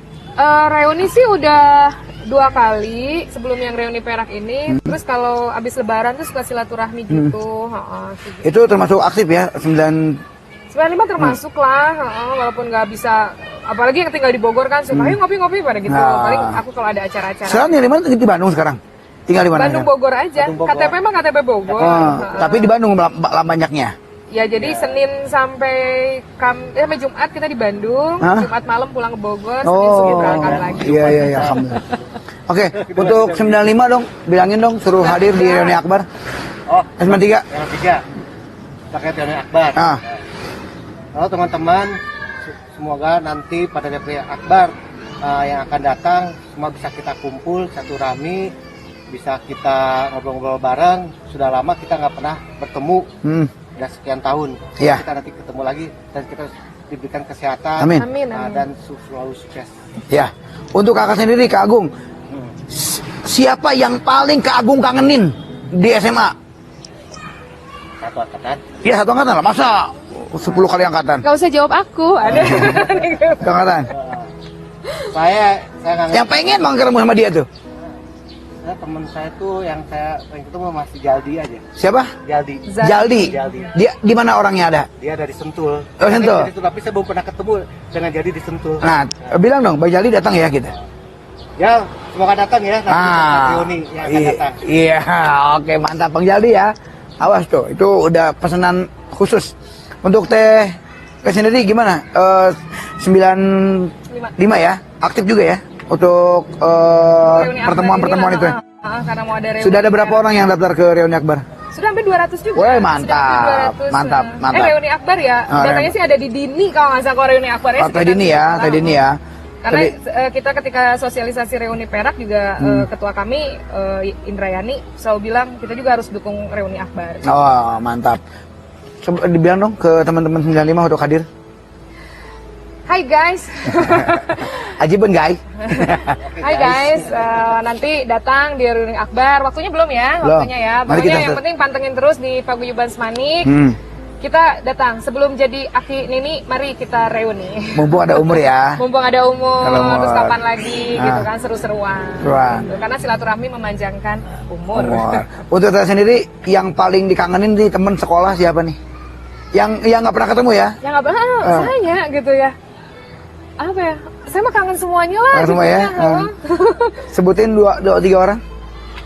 Reuni sih udah 2 kali sebelum yang reuni perak ini. Terus kalau abis lebaran tuh suka silaturahmi gitu. Gitu. Itu termasuk aktif ya? 95 termasuk lah, walaupun nggak bisa. Apalagi yang tinggal di Bogor kan suka ayo ngopi-ngopi pada gitu. Nah. Paling aku kalau ada acara-acara. Sekarang yang di mana? Di Bandung sekarang? Tinggal di mana? Bandung sekarang? Bogor aja. Bandung, Bogor. KTP mah KTP Bogor. Oh, tapi di Bandung banyaknya. Ya jadi Senin sampai sampai Jumat kita di Bandung, Hah? Jumat malam pulang ke Bogor, Senin sore berangkat lagi. Iya, alhamdulillah. Oke, untuk 95 dong, bilangin dong suruh hadir di reuni akbar. Oh, SMA 3. yang 3. Terkait reuni akbar. Ah. Halo teman-teman, semoga nanti pada reuni akbar yang akan datang semua bisa kita kumpul satu rami, bisa kita ngobrol-ngobrol bareng. Sudah lama kita nggak pernah bertemu, udah sekian tahun. Iya. Kita nanti ketemu lagi dan kita diberikan kesehatan. Amin. Amin. Dan selalu sukses. Ya, untuk kakak sendiri, Kak Agung, siapa yang paling Kak Agung kangenin di SMA? Satu angkatan. Ya satu angkatan lah, masa 10 kali angkatan? Gak usah jawab aku, ada. Satu angkatan. Saya nggak Yang pengen banget ketemu sama dia tuh. teman saya tuh yang saya pengen ketemu masih Jaldi aja. Siapa? Jaldi. Jaldi. Jaldi. Dia di mana orangnya ada? Dia dari Sentul. Oh, Sentul. Tapi saya belum pernah ketemu dengan Jaldi di Sentul. Nah, bilang dong, Bang Jaldi datang ya kita. Ya, semoga datang ya nanti reuni yang akan datang. Iya, oke mantap Bang Jaldi ya. Awas tuh, itu udah pesanan khusus. Untuk teh sendiri gimana? 95 ya, aktif juga ya untuk Reuni akbar pertemuan-pertemuan ini itu. lah, karena mau ada reuni. Sudah ada berapa orang yang daftar ke reuni akbar? Sudah hampir 200 juga. Wah, Sudah mantap, hampir 200, mantap, mantap. reuni akbar ya. Ah, Datanya sih ada di Dini kalau nggak salah kalau reuni akbar ya. Oh, Teh Dini ya, Teh Dini ya. Karena Tadi- kita ketika sosialisasi reuni perak juga ketua kami Indrayani selalu bilang kita juga harus dukung reuni akbar. Oh, mantap. Coba dibilang dong ke teman-teman 95 untuk hadir. Hai guys. Ajiben guys. Hai guys, nanti datang di reuni akbar. Waktunya belum ya? Belum. Waktunya ya. Nanti Pokoknya kita yang penting pantengin terus di Paguyuban Semanik. Kita datang sebelum jadi Aki Nini, mari kita reuni. Mumpung ada umur ya. Mumpung ada umur, Ada umur. terus kapan lagi gitu Ah. kan seru-seruan. Seruan. Gitu. Karena silaturahmi memanjangkan umur. Umur. Untuk saya sendiri yang paling dikangenin nih teman sekolah siapa nih? Yang nggak pernah ketemu ya? Ya nggak pernah, saya gitu ya. Apa ya? Saya mah kangen semuanya lah. Kangen semua gitu ya? Sebutin dua, tiga orang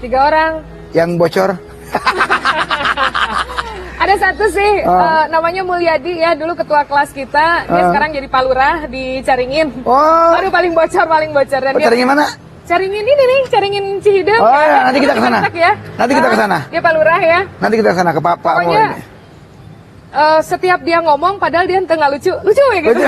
3 orang. yang bocor. Ada satu sih, namanya Mulyadi ya, dulu ketua kelas kita. Dia sekarang jadi palurah di Caringin. Oh, Aduh paling bocor. Dan dia Caringin mana? Caringin ini nih, Caringin Cihideng. Oh ya, nanti kita ke sana. Kontak ya. Nanti kita ke sana. Dia palurah ya. Nanti kita ke sana ke Papa. Pokoknya setiap dia ngomong padahal dia nggak lucu ya gitu.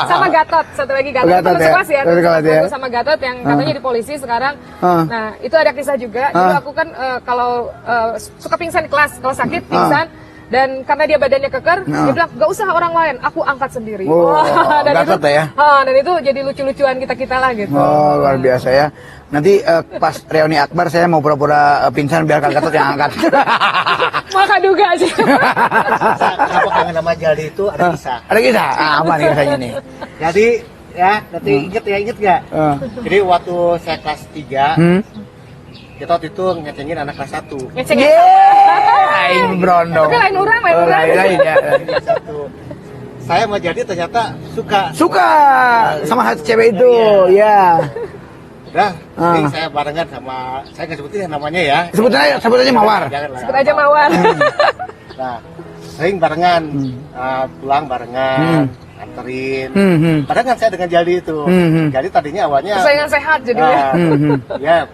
Sama Gatot, satu lagi Gatot, Gatot itu ya? sekelas ya, Satu kelas ya? Aku sama Gatot yang katanya di polisi sekarang. Nah itu ada kisah juga. Dulu aku kan kalau suka pingsan di kelas, kalau sakit pingsan. Dan karena dia badannya keker, dia bilang gak usah orang lain, aku angkat sendiri. Dan Gatot itu, ya? Dan itu jadi lucu-lucuan kita lah gitu. Oh, luar biasa ya. Nanti pas reuni akbar saya mau pura-pura pingsan biar Kak Gatot yang angkat. Maka duga sih. Kenapa kangen sama Jaldi itu ada kisah. Ada kisah? Apa nih kisahnya nih? Jadi ya nanti inget nggak? Jadi waktu saya kelas 3 kita waktu itu ngecengin anak kelas 1. Ngecengin. Aing brondong. Tapi lain orang. Lain ya. Saya sama Jaldi ternyata suka sama hati cewek itu, ya. Udah, jadi saya barengan sama, saya nggak sebutin namanya ya. Sebut aja Mawar. Janganlah. Sebut aja Mawar. Nah, sering barengan, pulang barengan, anterin. Barengan saya dengan Jaldi itu. Jaldi tadinya awalnya Persaingan sehat jadinya. ya,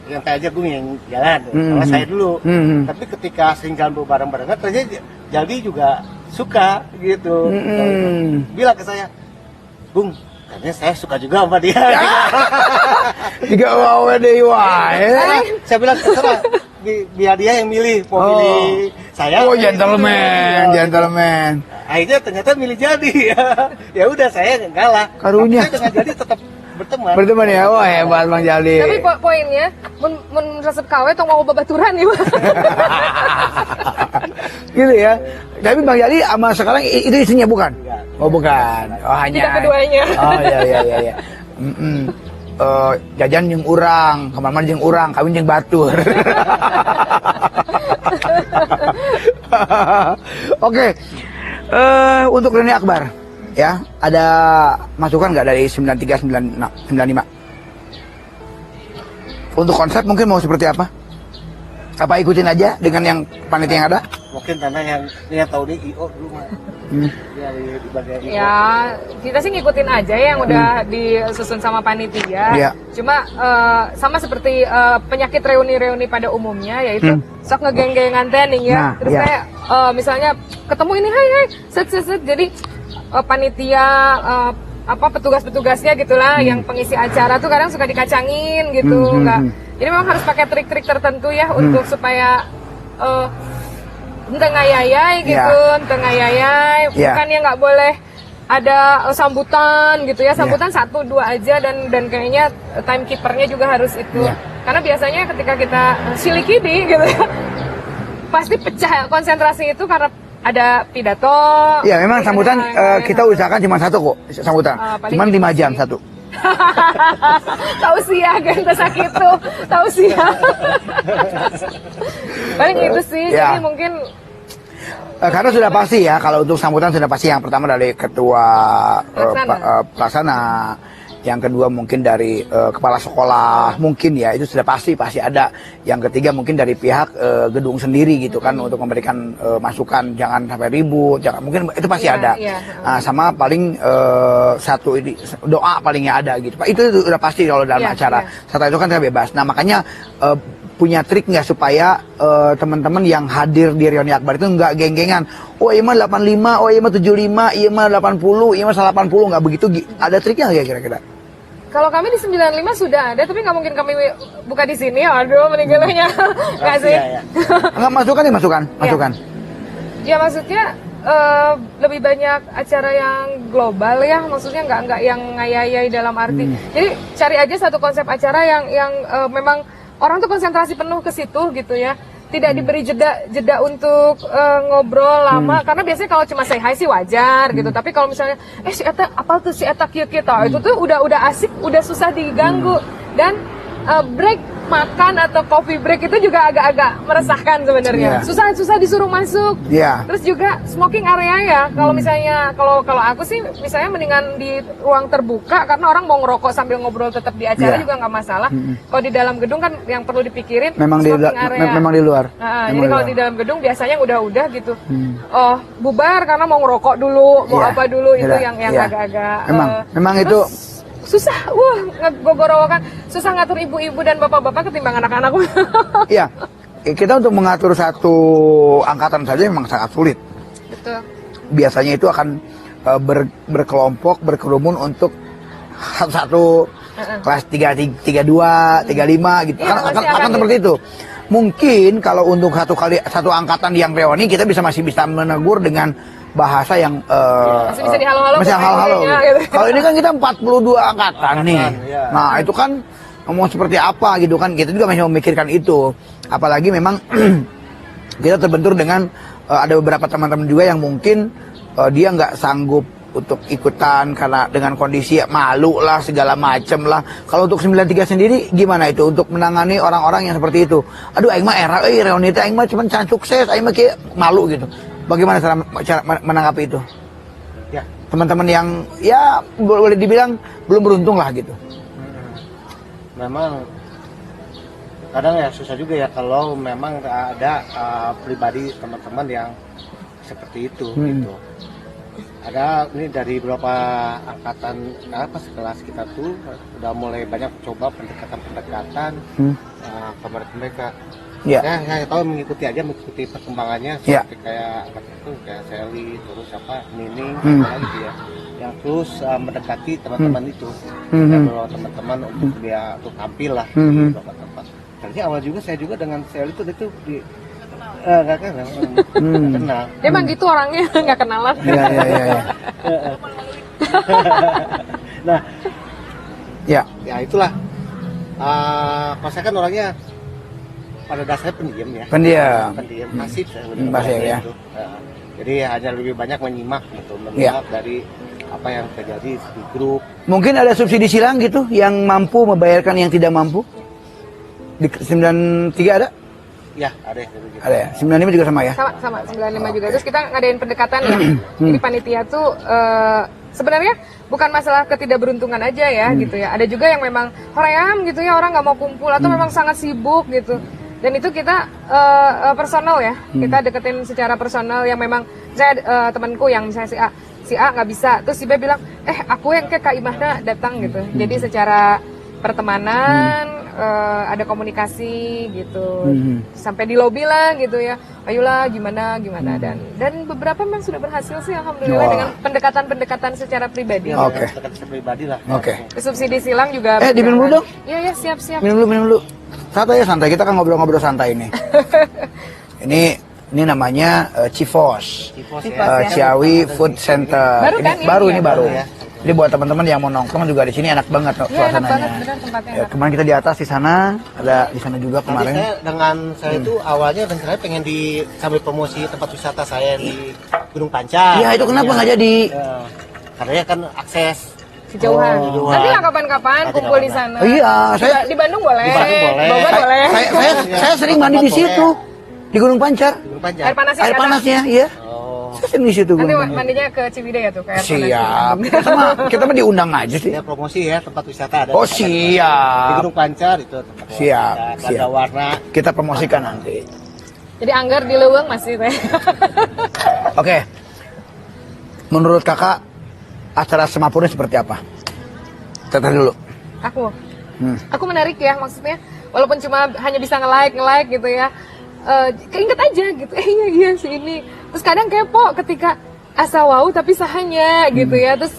yang saya aja gue yang jalan, sama saya dulu. Tapi ketika sering jalan bareng-barengan, ternyata Jaldi juga suka gitu. Bilang ke saya, Bung, kayaknya saya suka juga sama dia. Tiga wawe deh wae. Saya bilang terserah, biar dia yang milih, mau milih saya. Oh, gentleman. Akhirnya ternyata milih Jaldi. Ya udah saya ngalah. Karunya. Tapi saya dengan Jaldi tetap berteman. Berteman ya, wah hebat Bang Jaldi. Tapi poinnya, mun resep kawe tong mau babaturan ya. Gitu ya. Tapi Bang Jaldi sama sekarang itu istrinya bukan? Enggak. Oh bukan. Oh hanya. Tidak keduanya. Oh iya. Jajan jeung urang, kamar jeung urang, kawin jeung batur. Oke. Untuk reuni akbar ya, ada masukan nggak dari 93 95? Untuk konsep mungkin mau seperti apa? Apa ikutin aja dengan yang panitia yang ada? Mungkin karena yang tahu nih IO dulu mah. Ya di bagian IO. Ya, kita sih ngikutin aja yang udah disusun sama panitia. Iya. Cuma sama seperti penyakit reuni-reuni pada umumnya, yaitu sok ngegeng-gengan tening ya. Nah, Terus iya. kayak misalnya ketemu ini, hai, set. Jadi panitia petugas-petugasnya gitulah, yang pengisi acara tuh kadang suka dikacangin gitu, Jadi memang harus pakai trik-trik tertentu ya untuk supaya ente ngayayai gitu, ente ngayayai, bukannya nggak boleh ada sambutan gitu ya, sambutan 1-2 aja dan kayaknya timekeepernya juga harus itu, karena biasanya ketika kita silikidi gitu ya, pasti pecah konsentrasi itu karena ada pidato. Ya memang sambutan kita usahakan cuma satu kok sambutan, cuma 5 jam satu. Tahu sih ya, gente sakit tuh, tahu sih ya. Paling itu sih, jadi mungkin karena sudah pasti ya, kalau untuk sambutan sudah pasti yang pertama dari ketua pelaksana, yang kedua mungkin dari kepala sekolah, mungkin ya itu sudah pasti ada. Yang ketiga mungkin dari pihak gedung sendiri gitu kan, untuk memberikan masukan, jangan sampai ribut, mungkin itu pasti ada. Nah, sama paling satu ini doa palingnya ada gitu Pak, itu udah pasti kalau dalam acara. Setelah itu kan saya bebas. Nah makanya punya trik nggak supaya teman-teman yang hadir di reuni akbar itu nggak geng-gengan. Oh iya mah 85, oh iya mah 75, iya mah 80, iya mah 80, nggak begitu. Ada triknya nggak kira-kira? kalau kami di 95 sudah ada, tapi nggak mungkin kami buka di sini. Aduh, meninggalnya nggak sih? Nggak, masukan. Ya maksudnya lebih banyak acara yang global ya, maksudnya nggak yang ngayayai dalam arti. Jadi cari aja satu konsep acara yang memang orang tuh konsentrasi penuh ke situ gitu ya. Tidak diberi jeda untuk ngobrol lama, karena biasanya kalau cuma say hi sih wajar gitu. Tapi kalau misalnya si eta apa tuh si eta kita itu tuh udah asik, udah susah diganggu. Dan break makan atau coffee break itu juga agak-agak meresahkan sebenarnya. Susah disuruh masuk. Terus juga smoking area ya. Kalau misalnya kalau aku sih misalnya mendingan di ruang terbuka, karena orang mau ngerokok sambil ngobrol tetap di acara juga nggak masalah. Kalau di dalam gedung kan yang perlu dipikirin memang memang di luar. Jadi kalau di dalam gedung biasanya udah gitu. Oh, bubar karena mau ngerokok dulu, mau apa dulu, itu yang agak-agak memang itu susah, gogorowokan, susah ngatur ibu-ibu dan bapak-bapak ketimbang anak-anak. Iya, kita untuk mengatur satu angkatan saja memang sangat sulit. Betul. Biasanya itu akan berkelompok, berkerumun untuk satu kelas 32, 35 gitu. Iya, Akan seperti itu. Mungkin kalau untuk satu angkatan yang reuni kita masih bisa menegur dengan bahasa yang masih bisa dihalo-halo. masih halo-halo. Gitu. Kalau ini kan kita 42 angkatan nih. Ya. Nah, itu kan ngomong seperti apa gitu kan. Kita juga masih memikirkan itu. Apalagi memang kita terbentur dengan ada beberapa teman-teman juga yang mungkin dia nggak sanggup untuk ikutan karena dengan kondisi malu lah segala macem lah. Kalau untuk 93 sendiri gimana itu untuk menangani orang-orang yang seperti itu? Aduh, aing mah era reuni teh aing mah cuma can sukses, aing mah kayak malu gitu. Bagaimana cara menanggapi itu? Ya, Teman-teman yang ya boleh dibilang belum beruntung lah gitu. memang kadang ya susah juga ya kalau memang ada pribadi teman-teman yang seperti itu gitu. Ada ini dari beberapa angkatan sekelas kita tuh udah mulai banyak coba pendekatan kepada mereka. Ya. Saya tahu mengikuti perkembangannya Ya. seperti kayak Sally, terus Nining, gitu ya. Yang terus mendekati teman-teman itu, mendorong teman-teman untuk dia untuk tampil lah di beberapa tempat. Tadinya awal juga saya juga dengan Sally itu di nggak kenal. Dia emang gitu orangnya, nggak kenalan. Iya. Nah, Ya. ya itulah. Kalau saya kan orangnya pada dasarnya pendiam ya. Pendiam. Pasif saya Pasif ya. itu. Jadi hanya lebih banyak menyimak gitu, melihat dari apa yang terjadi di grup. Mungkin ada subsidi silang gitu yang mampu membayarkan yang tidak mampu. Di 93 ada? Ya, ada ya. Gitu. Ada ya. 95 juga sama ya. Sama 95 juga. Terus kita ngadain pendekatan ya. Jadi panitia tuh sebenarnya bukan masalah ketidakberuntungan aja ya gitu ya. Ada juga yang memang hoream gitu ya, orang nggak mau kumpul atau memang sangat sibuk gitu. Dan itu kita personal ya. Kita deketin secara personal yang memang saya temanku yang misalnya si A nggak bisa, terus si B bilang aku yang ke Kak Imahna datang gitu. Jadi secara pertemanan ada komunikasi gitu, sampai di lobi lah gitu ya, ayolah gimana dan beberapa memang sudah berhasil sih alhamdulillah dengan pendekatan secara pribadi. Oke. Pendekatan pribadi lah. Oke. Subsidi silang juga. Diminum dulu dong. Iya siap. Minum dulu. Santai kita kan ngobrol-ngobrol santai ini. Ini namanya Cifos. ya. Ciawi Food Center. Baru kan ini ini baru. ya. Jadi buat teman-teman yang mau nongkrong juga di sini enak banget Iya enak suasananya. banget benar tempatnya. Ya, kemarin kita di atas di sana, ada di sana juga Tadi kemarin. saya itu awalnya rencananya pengen sambil promosi tempat wisata saya di Gunung Pancar. Iya, itu kenapa nggak jadi? Karena kan akses Kejauhan. Kejauhan. Nanti lah kapan-kapan Nanti kumpul di kapan-kapan. sana. Oh, iya, saya Di Bandung boleh. Di Bandung boleh. Bogor boleh. saya sering mandi di situ. Di Gunung Pancar. Gunung Pancar. Air panasnya. Air ada. panasnya, iya. Oh, Saya sering di situ. Nanti Gunung Pancar. mandinya ke Ciwidey ya tuh kayak Siap. Kita mah diundang aja sih. ya promosi ya tempat wisata ada. Oh, di siap. Gunung Pancar itu tempat Siap, wisata. siap. Ada warna. Kita promosikan nanti. Jadi anggar di Leuweung masih teh. Oke. Menurut kakak, acara Semapurnya seperti apa? Teteh dulu. Aku menarik ya maksudnya. Walaupun cuma hanya bisa nge-like gitu ya. Keinget aja gitu. Iya sih ini. Terus kadang kepo ketika asa wow tapi sahanya gitu ya. Terus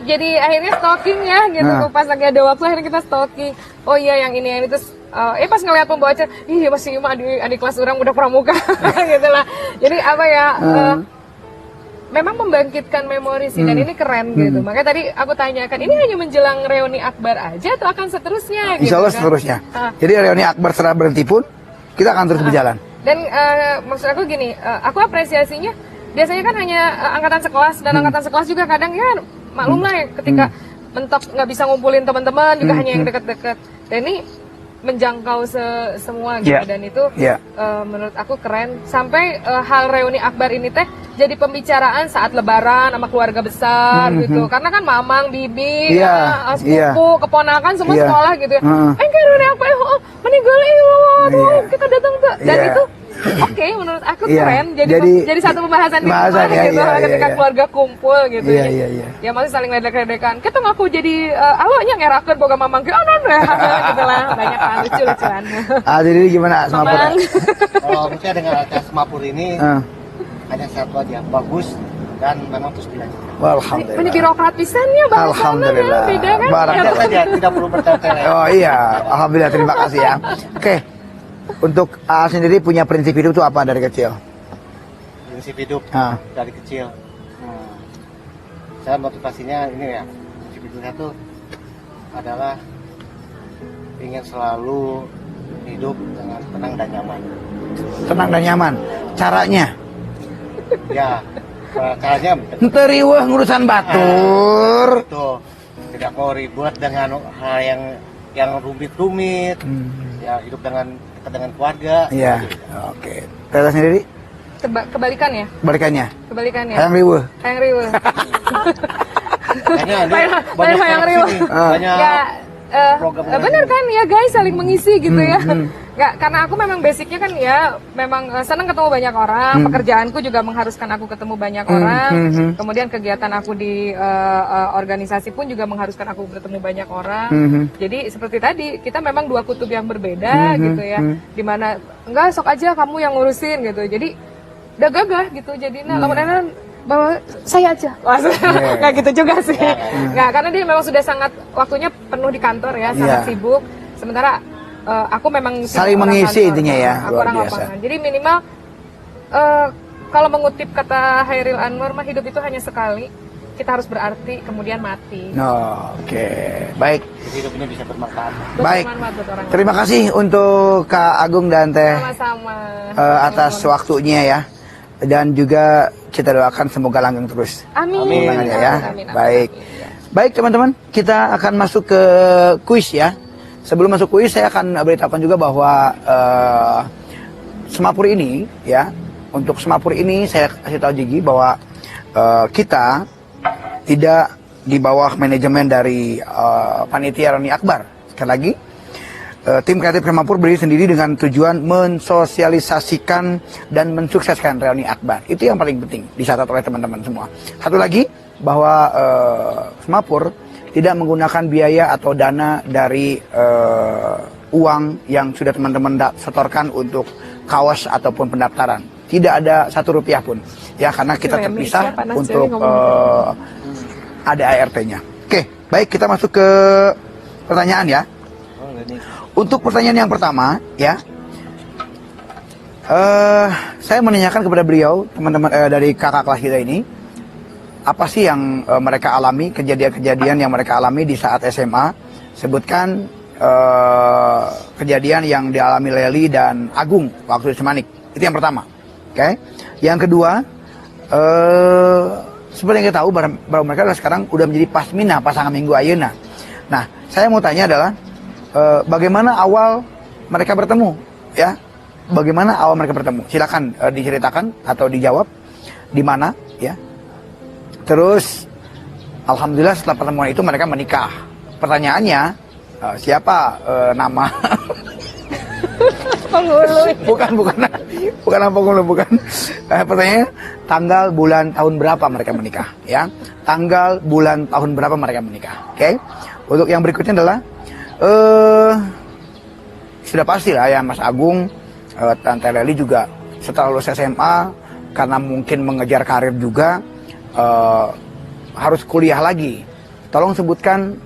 jadi akhirnya stalking ya gitu. Pas lagi ada waktu akhirnya kita stalking. Oh iya yang ini terus pas ngelihat pembawa acara, masih adik kelas orang udah pramuka gitu lah. Jadi apa ya? Memang membangkitkan memori sih dan ini keren gitu. Makanya tadi aku tanyakan, ini hanya menjelang reuni akbar aja atau akan seterusnya? Insya Allah gitu, kan? seterusnya. Jadi reuni akbar setelah berhenti pun kita akan terus berjalan. Dan maksud aku gini, aku apresiasinya biasanya kan hanya angkatan sekelas dan angkatan sekelas juga kadang ya maklum lah ya ketika mentok nggak bisa ngumpulin teman-teman juga hanya yang deket-deket. Dan ini menjangkau semua gitu dan itu menurut aku keren sampai hal reuni akbar ini teh jadi pembicaraan saat lebaran sama keluarga besar gitu karena kan mamang, bibi, sepupu, keponakan semua sekolah gitu ya. Kayak reuni akbar meninggal kita datang tuh dan itu oke, menurut aku Iya, keren. Jadi satu pembahasan di pembahasan, rumah ya, gitu iya, ketika iya. keluarga kumpul gitu. Iya, Jadi, iya, iya. Ya masih saling ledek-ledekan. Kita ngaku jadi alonya ngerakeun boga mamang ke anon ya gitu lah. Banyak kan lucu-lucuan. Jadi gimana Semapur? Mamang. Kalau misalnya dengan acara Semapur ini Ah, hanya satu aja, bagus dan memang terus dilanjutkan. wah, Ini alhamdulillah. birokrat pisannya bahasa Alhamdulillah. beda kan? Barak. Tidak saja, tidak perlu bertele-tele. Oh iya, alhamdulillah, terima kasih ya. Oke, untuk sendiri punya prinsip hidup itu apa dari kecil? Prinsip hidup Ah. dari kecil. Saya motivasinya ini ya, prinsip hidupnya tuh adalah ingin selalu hidup dengan tenang dan nyaman. Tenang dan nyaman. Caranya? Ya, caranya Ente riweuh ngurusan batur. betul. Tidak mau ribut dengan hal yang rumit-rumit. Ya, hidup dekat dengan keluarga. Iya, oke. Teta sendiri? Kebalikan ya? Balikannya? Kebalikannya. Hayang riweuh. Hayang riweuh. Kayaknya ini Hayang banyak hayang yang riweuh. sini, banyak Ya, program bener kan ya guys, saling mengisi gitu ya. Nggak, karena aku memang basicnya kan ya memang senang ketemu banyak orang. Pekerjaanku juga mengharuskan aku ketemu banyak orang. Kemudian kegiatan aku di organisasi pun juga mengharuskan aku bertemu banyak orang. Jadi seperti tadi kita memang dua kutub yang berbeda gitu ya. Dimana enggak sok aja kamu yang ngurusin gitu. Jadi udah gagah gitu. Jadi lamun bahwa saya aja. Nggak gitu juga sih. Nggak, karena dia memang sudah sangat waktunya penuh di kantor ya, sangat sibuk. Sementara aku memang Saling orang mengisi kantor. intinya ya, Aku luar orang biasa. lapangan. Jadi minimal kalau mengutip kata Hairil Anwar mah hidup itu hanya sekali. Kita harus berarti kemudian mati. Oke, baik. Jadi hidup ini bisa bermanfaat. Baik. Bermanfaat buat orang lain. Terima kasih untuk Kak Agung dan Teh Sama-sama. atas waktunya ya. Dan juga kita doakan semoga langgeng terus. Amin. Hubungannya ya. Amin, amin, Baik. amin. Baik teman-teman, kita akan masuk ke kuis ya. Sebelum masuk kuis saya akan beritahukan juga bahwa Semapur ini ya, untuk Semapur ini saya kasih tahu Jigi bahwa kita tidak di bawah manajemen dari panitia Reuni Akbar. Sekali lagi, tim kreatif Semapur berdiri sendiri dengan tujuan mensosialisasikan dan mensukseskan Reuni Akbar. Itu yang paling penting dicatat oleh teman-teman semua. Satu lagi, bahwa Semapur tidak menggunakan biaya atau dana dari uang yang sudah teman-teman setorkan untuk kaos ataupun pendaftaran. Tidak ada Rp1 pun. Ya, karena kita terpisah untuk ada ART-nya. Oke, baik, kita masuk ke pertanyaan ya. Untuk pertanyaan yang pertama, ya, saya menanyakan kepada beliau, teman-teman dari kakak kelas kita ini, apa sih yang mereka alami, kejadian-kejadian yang mereka alami di saat SMA. Sebutkan kejadian yang dialami Leli dan Agung waktu di Semanik. Itu yang pertama. Oke. Yang kedua, seperti yang kita tahu bahwa mereka sekarang udah menjadi pasmina, pasangan minggu ayeuna. Nah, saya mau tanya adalah bagaimana awal mereka bertemu, ya? Bagaimana awal mereka bertemu? Silakan diceritakan atau dijawab di mana, ya? Terus, alhamdulillah setelah pertemuan itu mereka menikah. Pertanyaannya, siapa nama? Penghulu. bukan nama penghulu, bukan. Pertanyaannya, tanggal, bulan, tahun berapa mereka menikah, ya? Tanggal, bulan, tahun berapa mereka menikah, oke? Untuk yang berikutnya adalah sudah pasti lah ya, Mas Agung, Tante Leli juga setelah lulus SMA karena mungkin mengejar karir juga harus kuliah lagi. Tolong sebutkan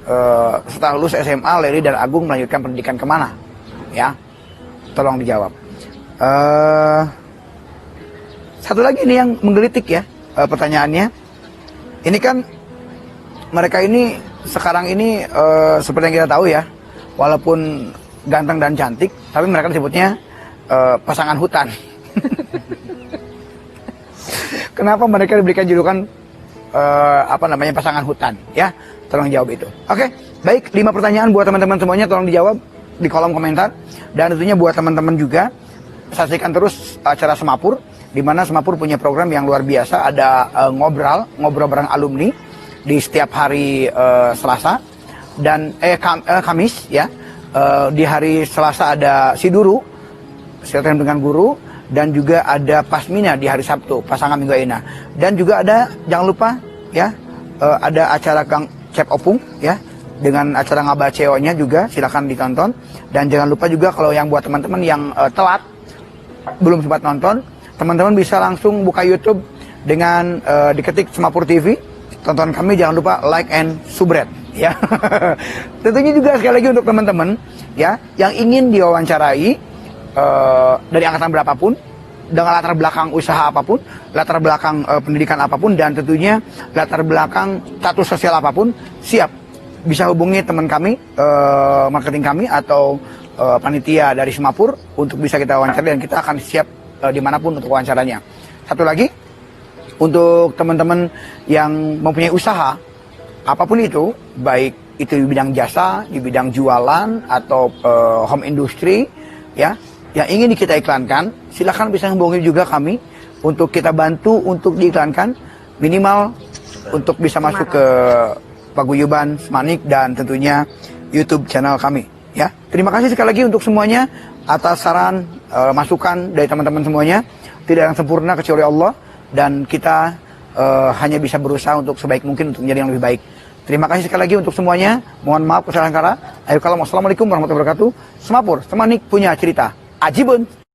setelah lulus SMA Leli dan Agung melanjutkan pendidikan kemana, ya? Tolong dijawab. Satu lagi nih yang menggelitik ya pertanyaannya. Ini kan mereka ini sekarang ini seperti yang kita tahu ya, walaupun ganteng dan cantik, tapi mereka disebutnya pasangan hutan. Kenapa mereka diberikan julukan pasangan hutan? Ya, tolong jawab itu. Oke, baik, 5 pertanyaan buat teman-teman semuanya, tolong dijawab di kolom komentar. Dan tentunya buat teman-teman juga, saksikan terus acara Semapur, di mana Semapur punya program yang luar biasa. Ada ngobrol bareng alumni di setiap hari Selasa dan Kamis ya. Di hari Selasa ada Siduru, silaturahmi dengan guru, dan juga ada Pasmina di hari Sabtu, pasangan Minggu Ayeuna. Dan juga ada, jangan lupa ya, ada acara Kang Cep Opung ya, dengan acara ngabaceo-nya juga, silakan ditonton. Dan jangan lupa juga kalau yang buat teman-teman yang telat belum sempat nonton, teman-teman bisa langsung buka YouTube dengan diketik Semapur TV, tonton kami, jangan lupa like and subscribe ya. Tentunya juga sekali lagi untuk teman-teman ya yang ingin diwawancarai dari angkatan berapapun, dengan latar belakang usaha apapun, latar belakang pendidikan apapun, dan tentunya latar belakang status sosial apapun, siap bisa hubungi teman kami, marketing kami atau panitia dari Semapur untuk bisa kita wawancara, dan kita akan siap dimanapun untuk wawancaranya. Satu lagi, untuk teman-teman yang mempunyai usaha apapun itu, baik itu di bidang jasa, di bidang jualan atau home industry ya, yang ingin kita iklankan, silahkan bisa hubungi juga kami untuk kita bantu untuk diiklankan, minimal untuk bisa masuk ke Paguyuban Semanik dan tentunya YouTube channel kami ya. Terima kasih sekali lagi untuk semuanya atas saran, masukan dari teman-teman semuanya. Tidak yang sempurna kecuali Allah, dan kita hanya bisa berusaha untuk sebaik mungkin untuk menjadi yang lebih baik. Terima kasih sekali lagi untuk semuanya. Mohon maaf kesalahan kata. Ayo, assalamualaikum warahmatullahi wabarakatuh. Semapur Semanik punya cerita. Ajibun.